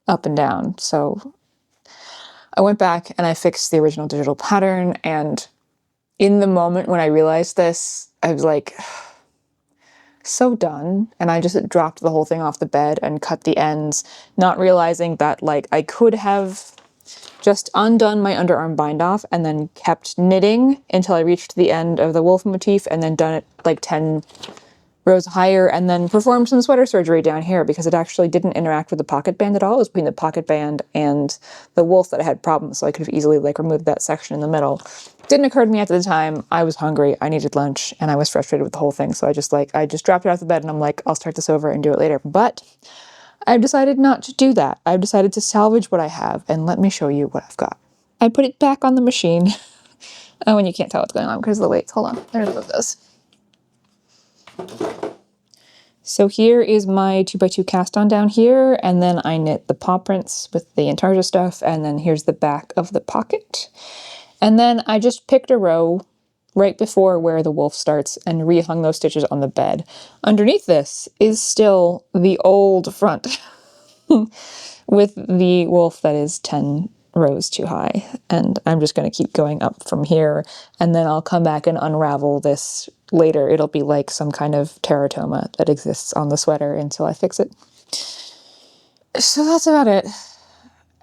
up and down. So I went back and I fixed the original digital pattern, and in the moment when I realized this, I was like, so done. And I just dropped the whole thing off the bed and cut the ends, not realizing that like I could have just undone my underarm bind off and then kept knitting until I reached the end of the wolf motif and then done it like 10 rows higher and then performed some sweater surgery down here, because it actually didn't interact with the pocket band at all. It was between the pocket band and the wolf that I had problems, so I could have easily like removed that section in the middle. Didn't occur to me at the time. I was hungry, I needed lunch, and I was frustrated with the whole thing, so I just dropped it off the bed and I'm like, I'll start this over and do it later. But I've decided not to do that. I've decided to salvage what I have, and let me show you what I've got. I put it back on the machine. Oh, and you can't tell what's going on because of the weights. Hold on, there's what it does. So here is my 2x2 cast on down here, and then I knit the paw prints with the intarsia stuff, and then here's the back of the pocket. And then I just picked a row right before where the wolf starts and rehung those stitches on the bed. Underneath this is still the old front with the wolf that is 10 rows too high. And I'm just going to keep going up from here, and then I'll come back and unravel this later. It'll be like some kind of teratoma that exists on the sweater until I fix it. So that's about it.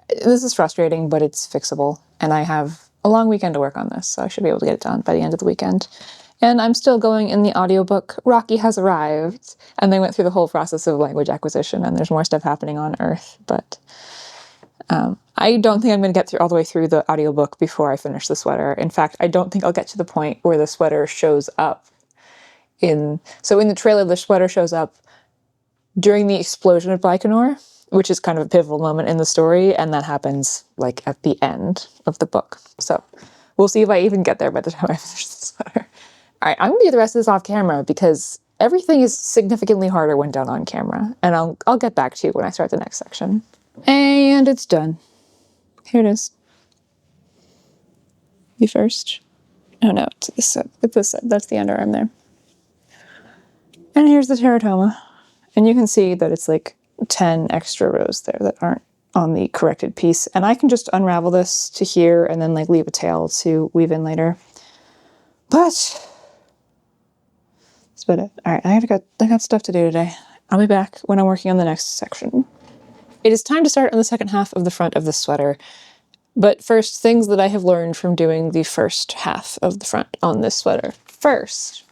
This is frustrating, but it's fixable, and I have a long weekend to work on this, so I should be able to get it done by the end of the weekend. And I'm still going in the audiobook. Rocky has arrived, and they went through the whole process of language acquisition, and there's more stuff happening on Earth, but I don't think I'm going to get through all the way through the audiobook before I finish the sweater. In fact, I don't think I'll get to the point where the sweater shows up so in the trailer, the sweater shows up during the explosion of Baikonur, which is kind of a pivotal moment in the story, and that happens like at the end of the book. So we'll see if I even get there by the time I finish the sweater. All right, I'm going to do the rest of this off camera because everything is significantly harder when done on camera, and I'll get back to you when I start the next section. And it's done. Here it is. You first. Oh no, it's this side. It's this side. That's the underarm there. And here's the teratoma. And you can see that it's like 10 extra rows there that aren't on the corrected piece. And I can just unravel this to here and then like leave a tail to weave in later. But that's about it. All right, I got stuff to do today. I'll be back when I'm working on the next section. It is time to start on the second half of the front of the sweater. But first, things that I have learned from doing the first half of the front on this sweater. First,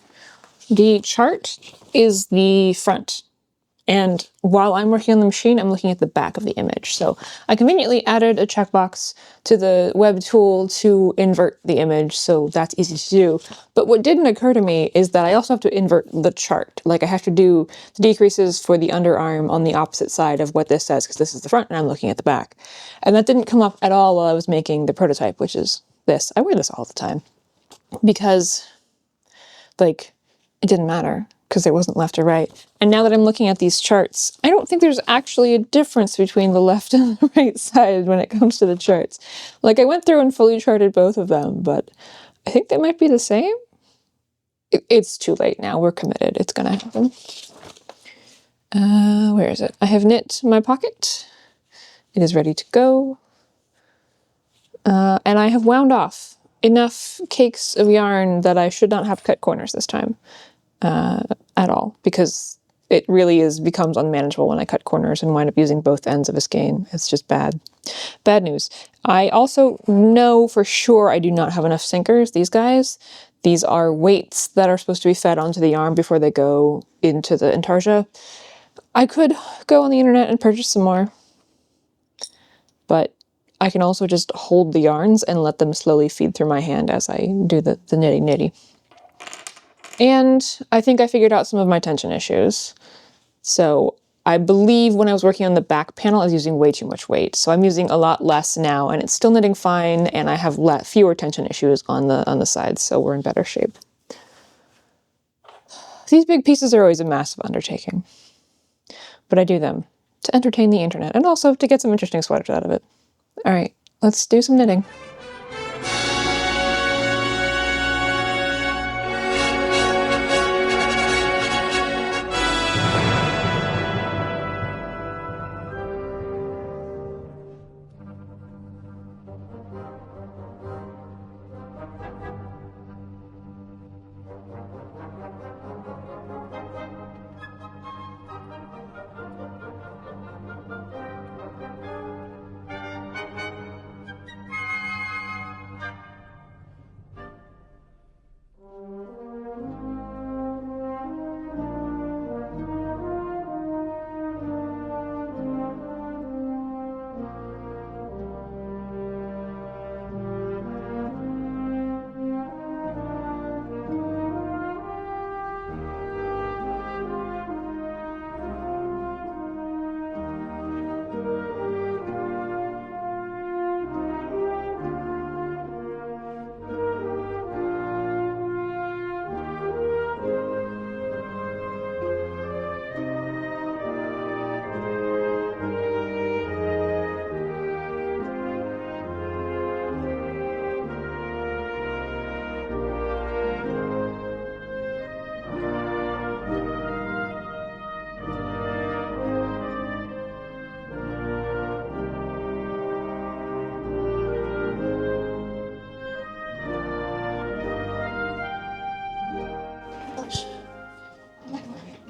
the chart is the front, And while I'm working on the machine, I'm looking at the back of the image. So I conveniently added a checkbox to the web tool to invert the image, so that's easy to do. But what didn't occur to me is that I also have to invert the chart. Like I have to do the decreases for the underarm on the opposite side of what this says, because this is the front and I'm looking at the back. And that didn't come up at all while I was making the prototype, which is this. I wear this all the time because, like, it didn't matter because it wasn't left or right. And now that I'm looking at these charts, I don't think there's actually a difference between the left and the right side when it comes to the charts. Like, I went through and fully charted both of them, but I think they might be the same. It's too late now. We're committed. It's gonna happen. Where is it? I have knit my pocket. It is ready to go. And I have wound off enough cakes of yarn that I should not have cut corners this time. At all, because it really becomes unmanageable when I cut corners and wind up using both ends of a skein. It's just bad. Bad news. I also know for sure I do not have enough sinkers. These guys, these are weights that are supposed to be fed onto the yarn before they go into the intarsia. I could go on the internet and purchase some more, but I can also just hold the yarns and let them slowly feed through my hand as I do the nitty-nitty. And I think I figured out some of my tension issues. So I believe when I was working on the back panel, I was using way too much weight. So I'm using a lot less now, and it's still knitting fine, and I have fewer tension issues on the sides, so we're in better shape. These big pieces are always a massive undertaking, but I do them to entertain the internet and also to get some interesting sweaters out of it. All right, let's do some knitting.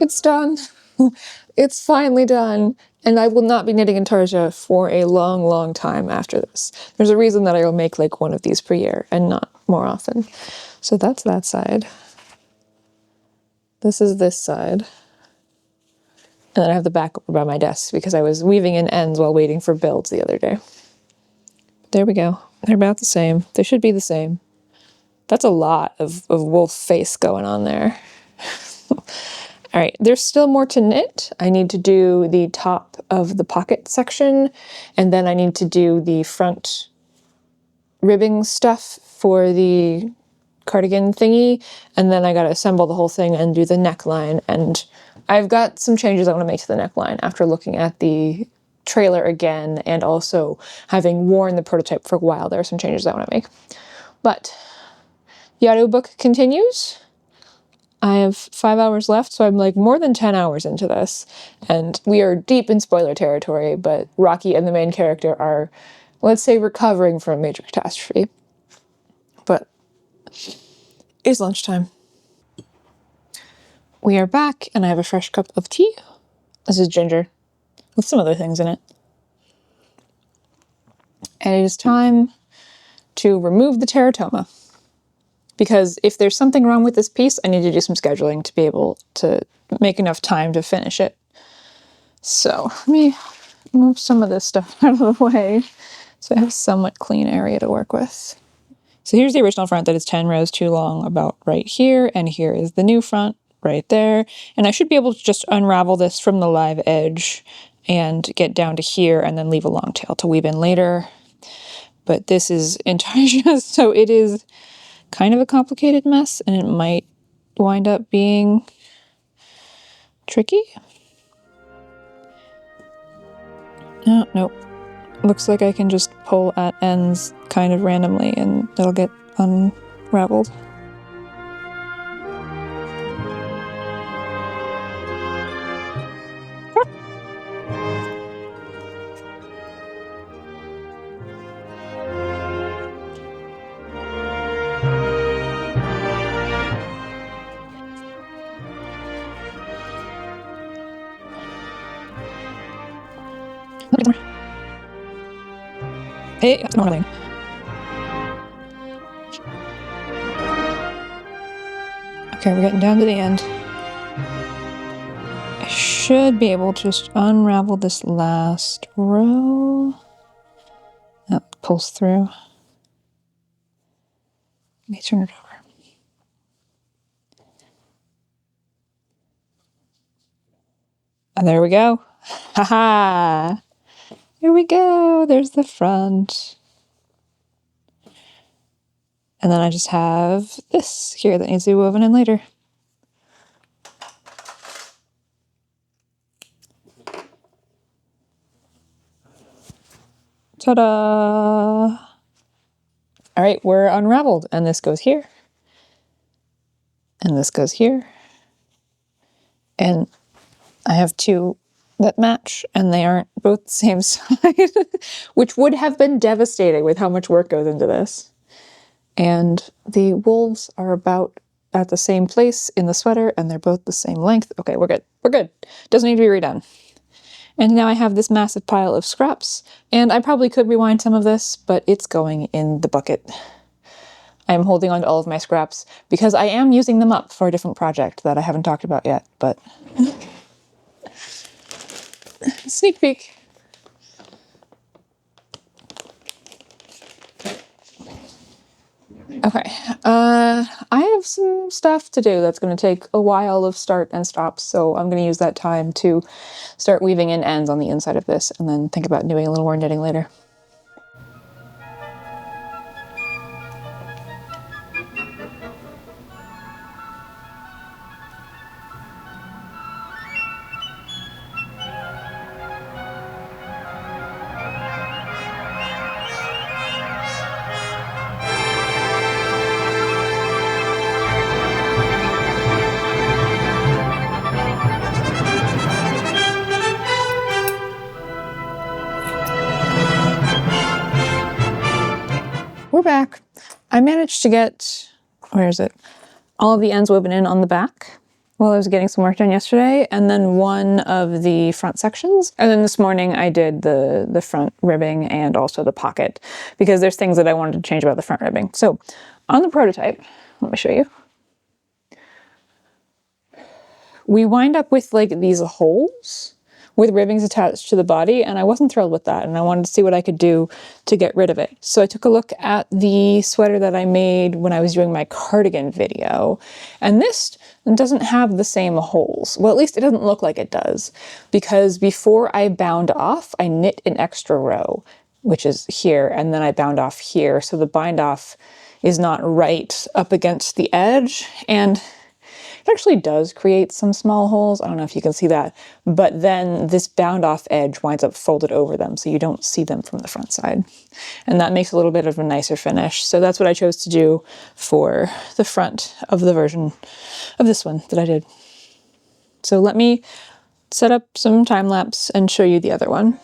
It's done. It's finally done. And I will not be knitting intarsia for a long, long time after this. There's a reason that I will make like one of these per year and not more often. So that's that side. This is this side. And then I have the back over by my desk because I was weaving in ends while waiting for builds the other day. There we go. They're about the same. They should be the same. That's a lot of wolf face going on there. All right, there's still more to knit. I need to do the top of the pocket section, and then I need to do the front ribbing stuff for the cardigan thingy, and then I gotta assemble the whole thing and do the neckline. And I've got some changes I want to make to the neckline after looking at the trailer again, and also having worn the prototype for a while. There are some changes I want to make. But the audiobook continues. I have 5 hours left, so I'm like more than 10 hours into this, and we are deep in spoiler territory, but Rocky and the main character are, let's say, recovering from a major catastrophe. But it's lunchtime. We are back, and I have a fresh cup of tea. This is ginger, with some other things in it. And it is time to remove the teratoma. Because if there's something wrong with this piece, I need to do some scheduling to be able to make enough time to finish it. So let me move some of this stuff out of the way so I have a somewhat clean area to work with. So here's the original front that is 10 rows too long, about right here, and here is the new front right there. And I should be able to just unravel this from the live edge and get down to here and then leave a long tail to weave in later. But this is intarsia, so it is kind of a complicated mess, and it might wind up being tricky. Oh, nope. Looks like I can just pull at ends kind of randomly and it'll get unraveled. Hey, that's not running. Okay, we're getting down to the end. I should be able to just unravel this last row. That pulls through. Let me turn it over. And there we go. Haha! Here we go. There's the front. And then I just have this here that needs to be woven in later. Ta-da! All right, we're unraveled, and this goes here. And this goes here. And I have two that match, and they aren't both the same size, which would have been devastating with how much work goes into this. And the wolves are about at the same place in the sweater, and they're both the same length. Okay, we're good. We're good. Doesn't need to be redone. And now I have this massive pile of scraps, and I probably could rewind some of this, but it's going in the bucket. I am holding on to all of my scraps because I am using them up for a different project that I haven't talked about yet, but sneak peek. Okay, I have some stuff to do that's going to take a while of start and stops, so I'm going to use that time to start weaving in ends on the inside of this and then think about doing a little more knitting later. We're back. I managed to get, where is it? All of the ends woven in on the back while I was getting some work done yesterday, and then one of the front sections. And then this morning I did the front ribbing and also the pocket, because there's things that I wanted to change about the front ribbing. So on the prototype, let me show you. We wind up with like these holes with ribbings attached to the body, and I wasn't thrilled with that, and I wanted to see what I could do to get rid of it. So I took a look at the sweater that I made when I was doing my cardigan video, and this doesn't have the same holes. Well, at least it doesn't look like it does, because before I bound off, I knit an extra row, which is here, and then I bound off here, so the bind off is not right up against the edge, and it actually does create some small holes. I don't know if you can see that, but then this bound off edge winds up folded over them, so you don't see them from the front side. And that makes a little bit of a nicer finish. So that's what I chose to do for the front of the version of this one that I did. So let me set up some time lapse and show you the other one.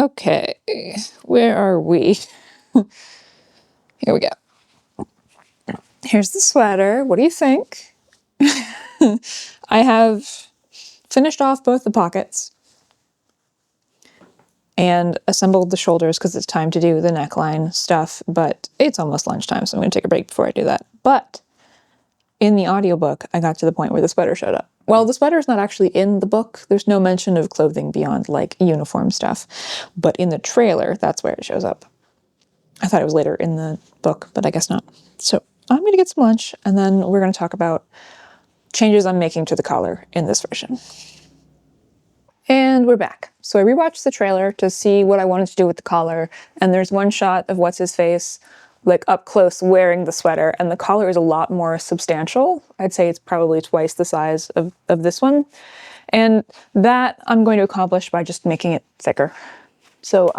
Okay, where are we? Here we go. Here's the sweater. What do you think? I have finished off both the pockets and assembled the shoulders because it's time to do the neckline stuff, but it's almost lunchtime, so I'm going to take a break before I do that. But in the audiobook, I got to the point where the sweater showed up. Well, the sweater is not actually in the book. There's no mention of clothing beyond like uniform stuff, but in the trailer, that's where it shows up. I thought it was later in the book, but I guess not. So I'm going to get some lunch, and then we're going to talk about changes I'm making to the collar in this version. And we're back. So I rewatched the trailer to see what I wanted to do with the collar, and there's one shot of what's-his-face like up close wearing the sweater, and the collar is a lot more substantial. I'd say it's probably twice the size of this one. And that I'm going to accomplish by just making it thicker. So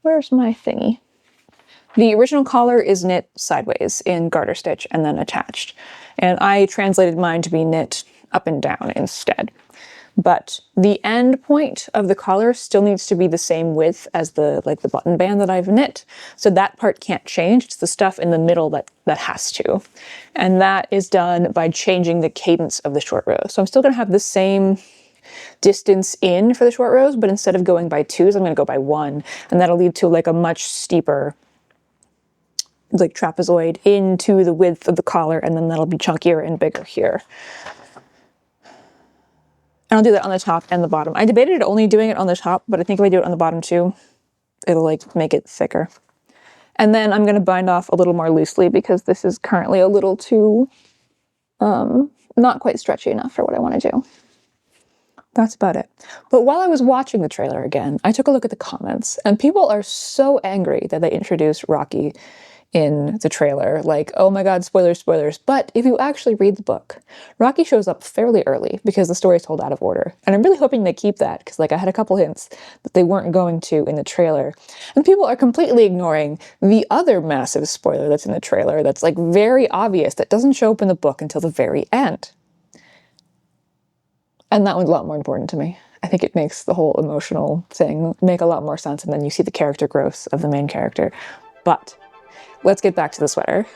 where's my thingy? The original collar is knit sideways in garter stitch and then attached. And I translated mine to be knit up and down instead. But the end point of the collar still needs to be the same width as the button band that I've knit. So that part can't change. It's the stuff in the middle that has to. And that is done by changing the cadence of the short rows. So I'm still gonna have the same distance in for the short rows, but instead of going by 2s, I'm gonna go by 1. And that'll lead to like a much steeper like trapezoid into the width of the collar, and then that'll be chunkier and bigger here. And I'll do that on the top and the bottom. I debated only doing it on the top, but I think if I do it on the bottom too, it'll like make it thicker. And then I'm going to bind off a little more loosely because this is currently a little too, not quite stretchy enough for what I want to do. That's about it. But while I was watching the trailer again, I took a look at the comments, and people are so angry that they introduced Rocky in the trailer, like, oh my god, spoilers, spoilers. But if you actually read the book, Rocky shows up fairly early because the story is told out of order. And I'm really hoping they keep that, because like I had a couple hints that they weren't going to in the trailer. And people are completely ignoring the other massive spoiler that's in the trailer that's like very obvious, that doesn't show up in the book until the very end. And that one's a lot more important to me. I think it makes the whole emotional thing make a lot more sense, and then you see the character growth of the main character. But let's get back to the sweater.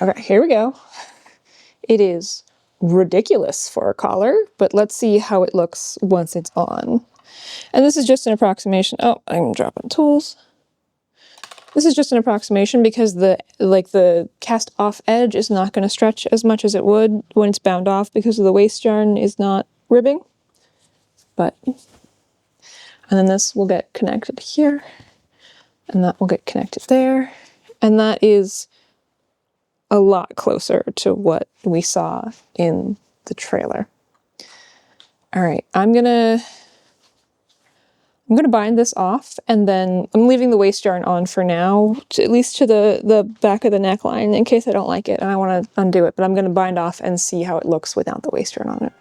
Okay, here we go. It is ridiculous for a collar, but let's see how it looks once it's on. And this is just an approximation. Oh, I'm dropping tools. This is just an approximation because the cast off edge is not going to stretch as much as it would when it's bound off because of the waist yarn is not ribbing. And then this will get connected here, and that will get connected there. And that is a lot closer to what we saw in the trailer. All right, I'm gonna bind this off, and then I'm leaving the waist yarn on for now, at least to the back of the neckline, in case I don't like it and I want to undo it, but I'm gonna bind off and see how it looks without the waist yarn on it.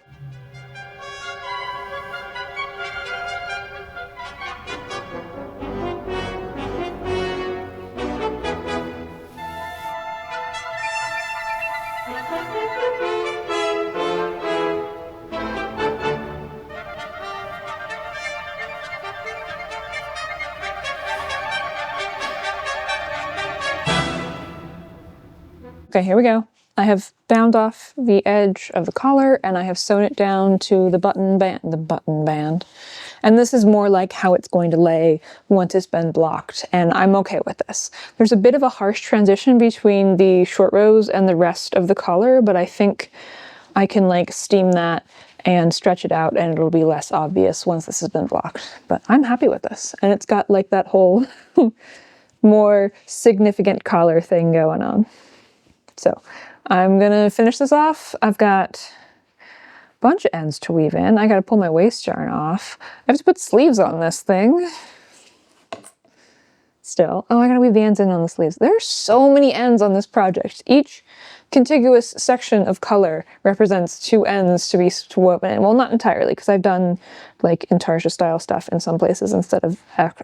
Okay, here we go. I have bound off the edge of the collar, and I have sewn it down to the button band. And this is more like how it's going to lay once it's been blocked, and I'm okay with this. There's a bit of a harsh transition between the short rows and the rest of the collar, but I think I can like steam that and stretch it out, and it'll be less obvious once this has been blocked. But I'm happy with this, and it's got like that whole more significant collar thing going on. So I'm gonna finish this off. I've got bunch of ends to weave in. I gotta pull my waist yarn off. I have to put sleeves on this thing. Still. Oh, I gotta weave the ends in on the sleeves. There are so many ends on this project. Each contiguous section of color represents 2 ends to be woven. Well, not entirely, because I've done like intarsia style stuff in some places instead of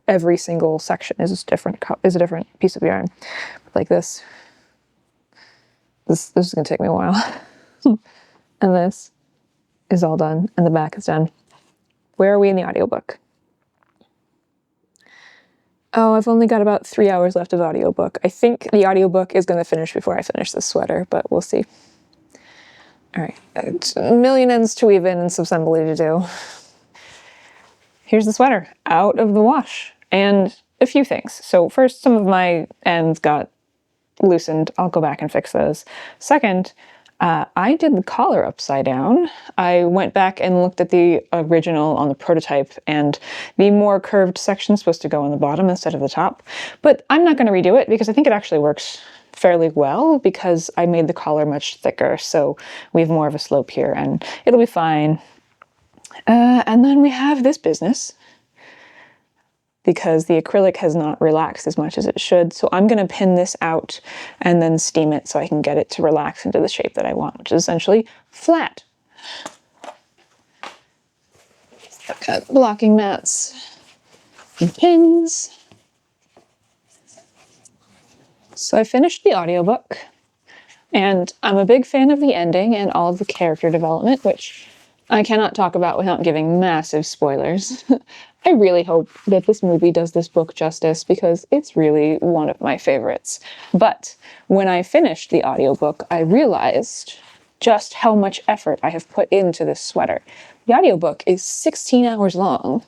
every single section is a different piece of yarn. Like this. This is gonna take me a while. And this is all done, and the back is done. Where are we in the audiobook? Oh, I've only got about 3 hours left of audiobook. I think the audiobook is going to finish before I finish this sweater, but we'll see. All right, it's a million ends to weave in and some assembly to do. Here's the sweater out of the wash, and a few things. So first, some of my ends got loosened. I'll go back and fix those. Second, I did the collar upside down. I went back and looked at the original on the prototype, and the more curved section is supposed to go on the bottom instead of the top. But I'm not going to redo it because I think it actually works fairly well because I made the collar much thicker, so we have more of a slope here, and it'll be fine. And then we have this business, because the acrylic has not relaxed as much as it should. So I'm going to pin this out and then steam it so I can get it to relax into the shape that I want, which is essentially flat. I've got blocking mats and pins. So I finished the audiobook, and I'm a big fan of the ending and all of the character development, which I cannot talk about without giving massive spoilers. I really hope that this movie does this book justice because it's really one of my favorites. But when I finished the audiobook, I realized just how much effort I have put into this sweater. The audiobook is 16 hours long,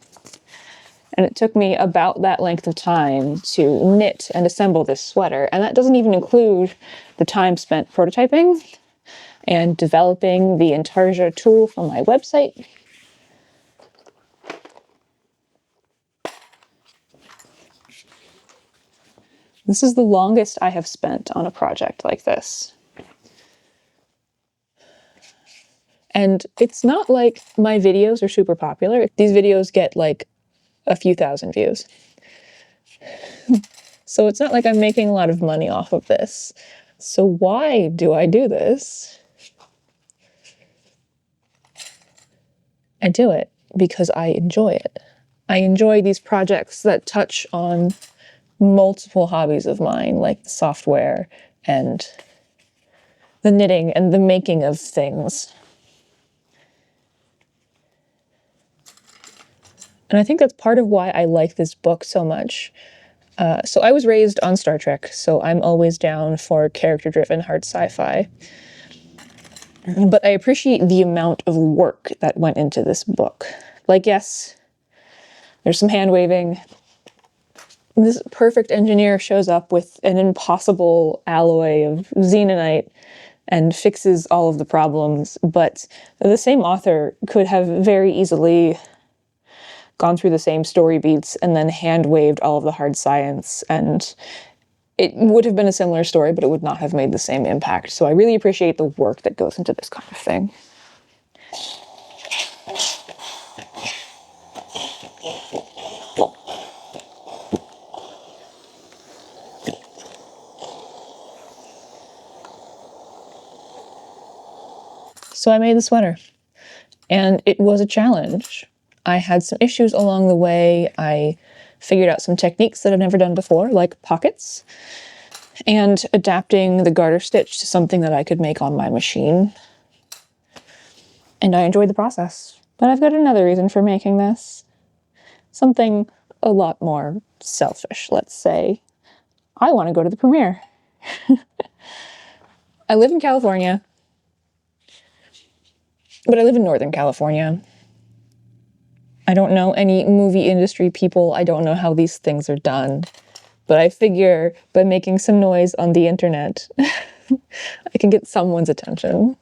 and it took me about that length of time to knit and assemble this sweater, and that doesn't even include the time spent prototyping and developing the intarsia tool from my website. This is the longest I have spent on a project like this. And it's not like my videos are super popular. These videos get like a few thousand views. So it's not like I'm making a lot of money off of this. So why do I do this? I do it because I enjoy it. I enjoy these projects that touch on multiple hobbies of mine, like the software and the knitting and the making of things. And I think that's part of why I like this book so much. So I was raised on Star Trek, so I'm always down for character-driven hard sci-fi. But I appreciate the amount of work that went into this book. Like, yes, there's some hand-waving. This perfect engineer shows up with an impossible alloy of xenonite and fixes all of the problems, but the same author could have very easily gone through the same story beats and then hand-waved all of the hard science, and it would have been a similar story, but it would not have made the same impact. So I really appreciate the work that goes into this kind of thing. So I made the sweater, and it was a challenge. I had some issues along the way. I figured out some techniques that I've never done before, like pockets, and adapting the garter stitch to something that I could make on my machine. And I enjoyed the process. But I've got another reason for making this. Something a lot more selfish, let's say. I want to go to the premiere. I live in California, but I live in Northern California. I don't know any movie industry people. I don't know how these things are done. But I figure by making some noise on the internet, I can get someone's attention.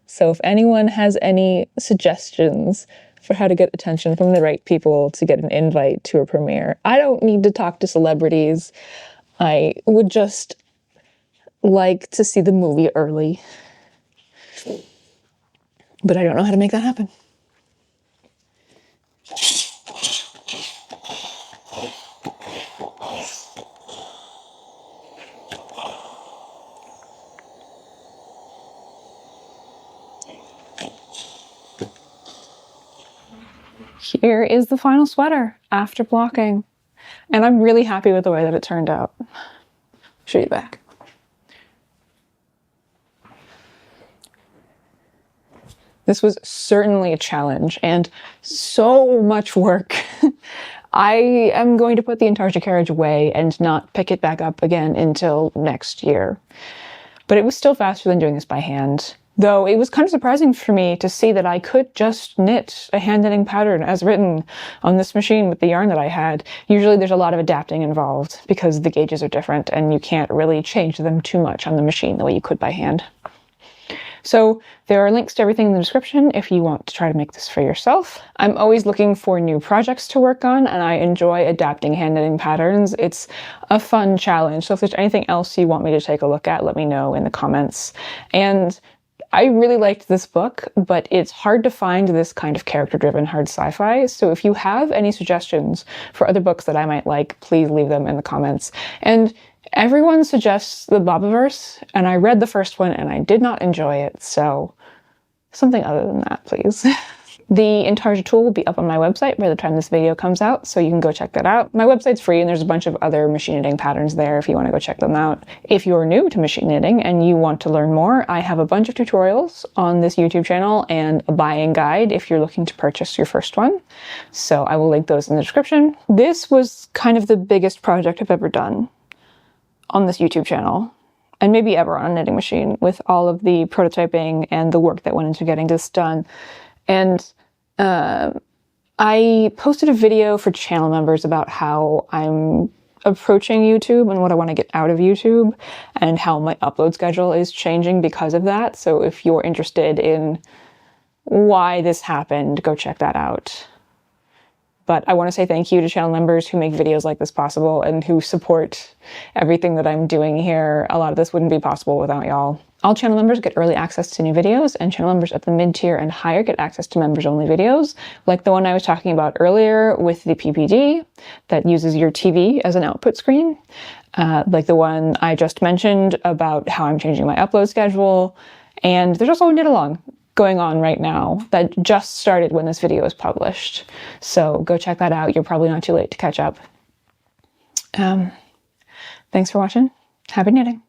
So if anyone has any suggestions for how to get attention from the right people to get an invite to a premiere, I don't need to talk to celebrities. I would just like to see the movie early. but I don't know how to make that happen. Here is the final sweater after blocking. And I'm really happy with the way that it turned out. Show you the back. This was certainly a challenge and so much work. I am going to put the intarsia carriage away and not pick it back up again until next year. But it was still faster than doing this by hand. Though it was kind of surprising for me to see that I could just knit a hand knitting pattern as written on this machine with the yarn that I had. Usually there's a lot of adapting involved because the gauges are different and you can't really change them too much on the machine the way you could by hand. So there are links to everything in the description if you want to try to make this for yourself. I'm always looking for new projects to work on, and I enjoy adapting hand knitting patterns. It's a fun challenge. So if there's anything else you want me to take a look at, let me know in the comments. And I really liked this book, but it's hard to find this kind of character-driven hard sci-fi. So if you have any suggestions for other books that I might like, please leave them in the comments. And everyone suggests the Bobiverse, and I read the first one and I did not enjoy it, so something other than that, please. The intarsia tool will be up on my website by the time this video comes out, so you can go check that out. My website's free and there's a bunch of other machine knitting patterns there if you want to go check them out. If you're new to machine knitting and you want to learn more, I have a bunch of tutorials on this YouTube channel and a buying guide if you're looking to purchase your first one. So I will link those in the description. This was kind of the biggest project I've ever done on this YouTube channel, and maybe ever on a knitting machine, with all of the prototyping and the work that went into getting this done. And I posted a video for channel members about how I'm approaching YouTube and what I want to get out of YouTube and how my upload schedule is changing because of that. So if you're interested in why this happened, go check that out. But I want to say thank you to channel members who make videos like this possible and who support everything that I'm doing here. A lot of this wouldn't be possible without y'all. All channel members get early access to new videos, and channel members at the mid-tier and higher get access to members-only videos, like the one I was talking about earlier with the PPD that uses your TV as an output screen, like the one I just mentioned about how I'm changing my upload schedule. And there's also a knit-along going on right now that just started when this video was published. So go check that out. You're probably not too late to catch up. Thanks for watching. Happy knitting.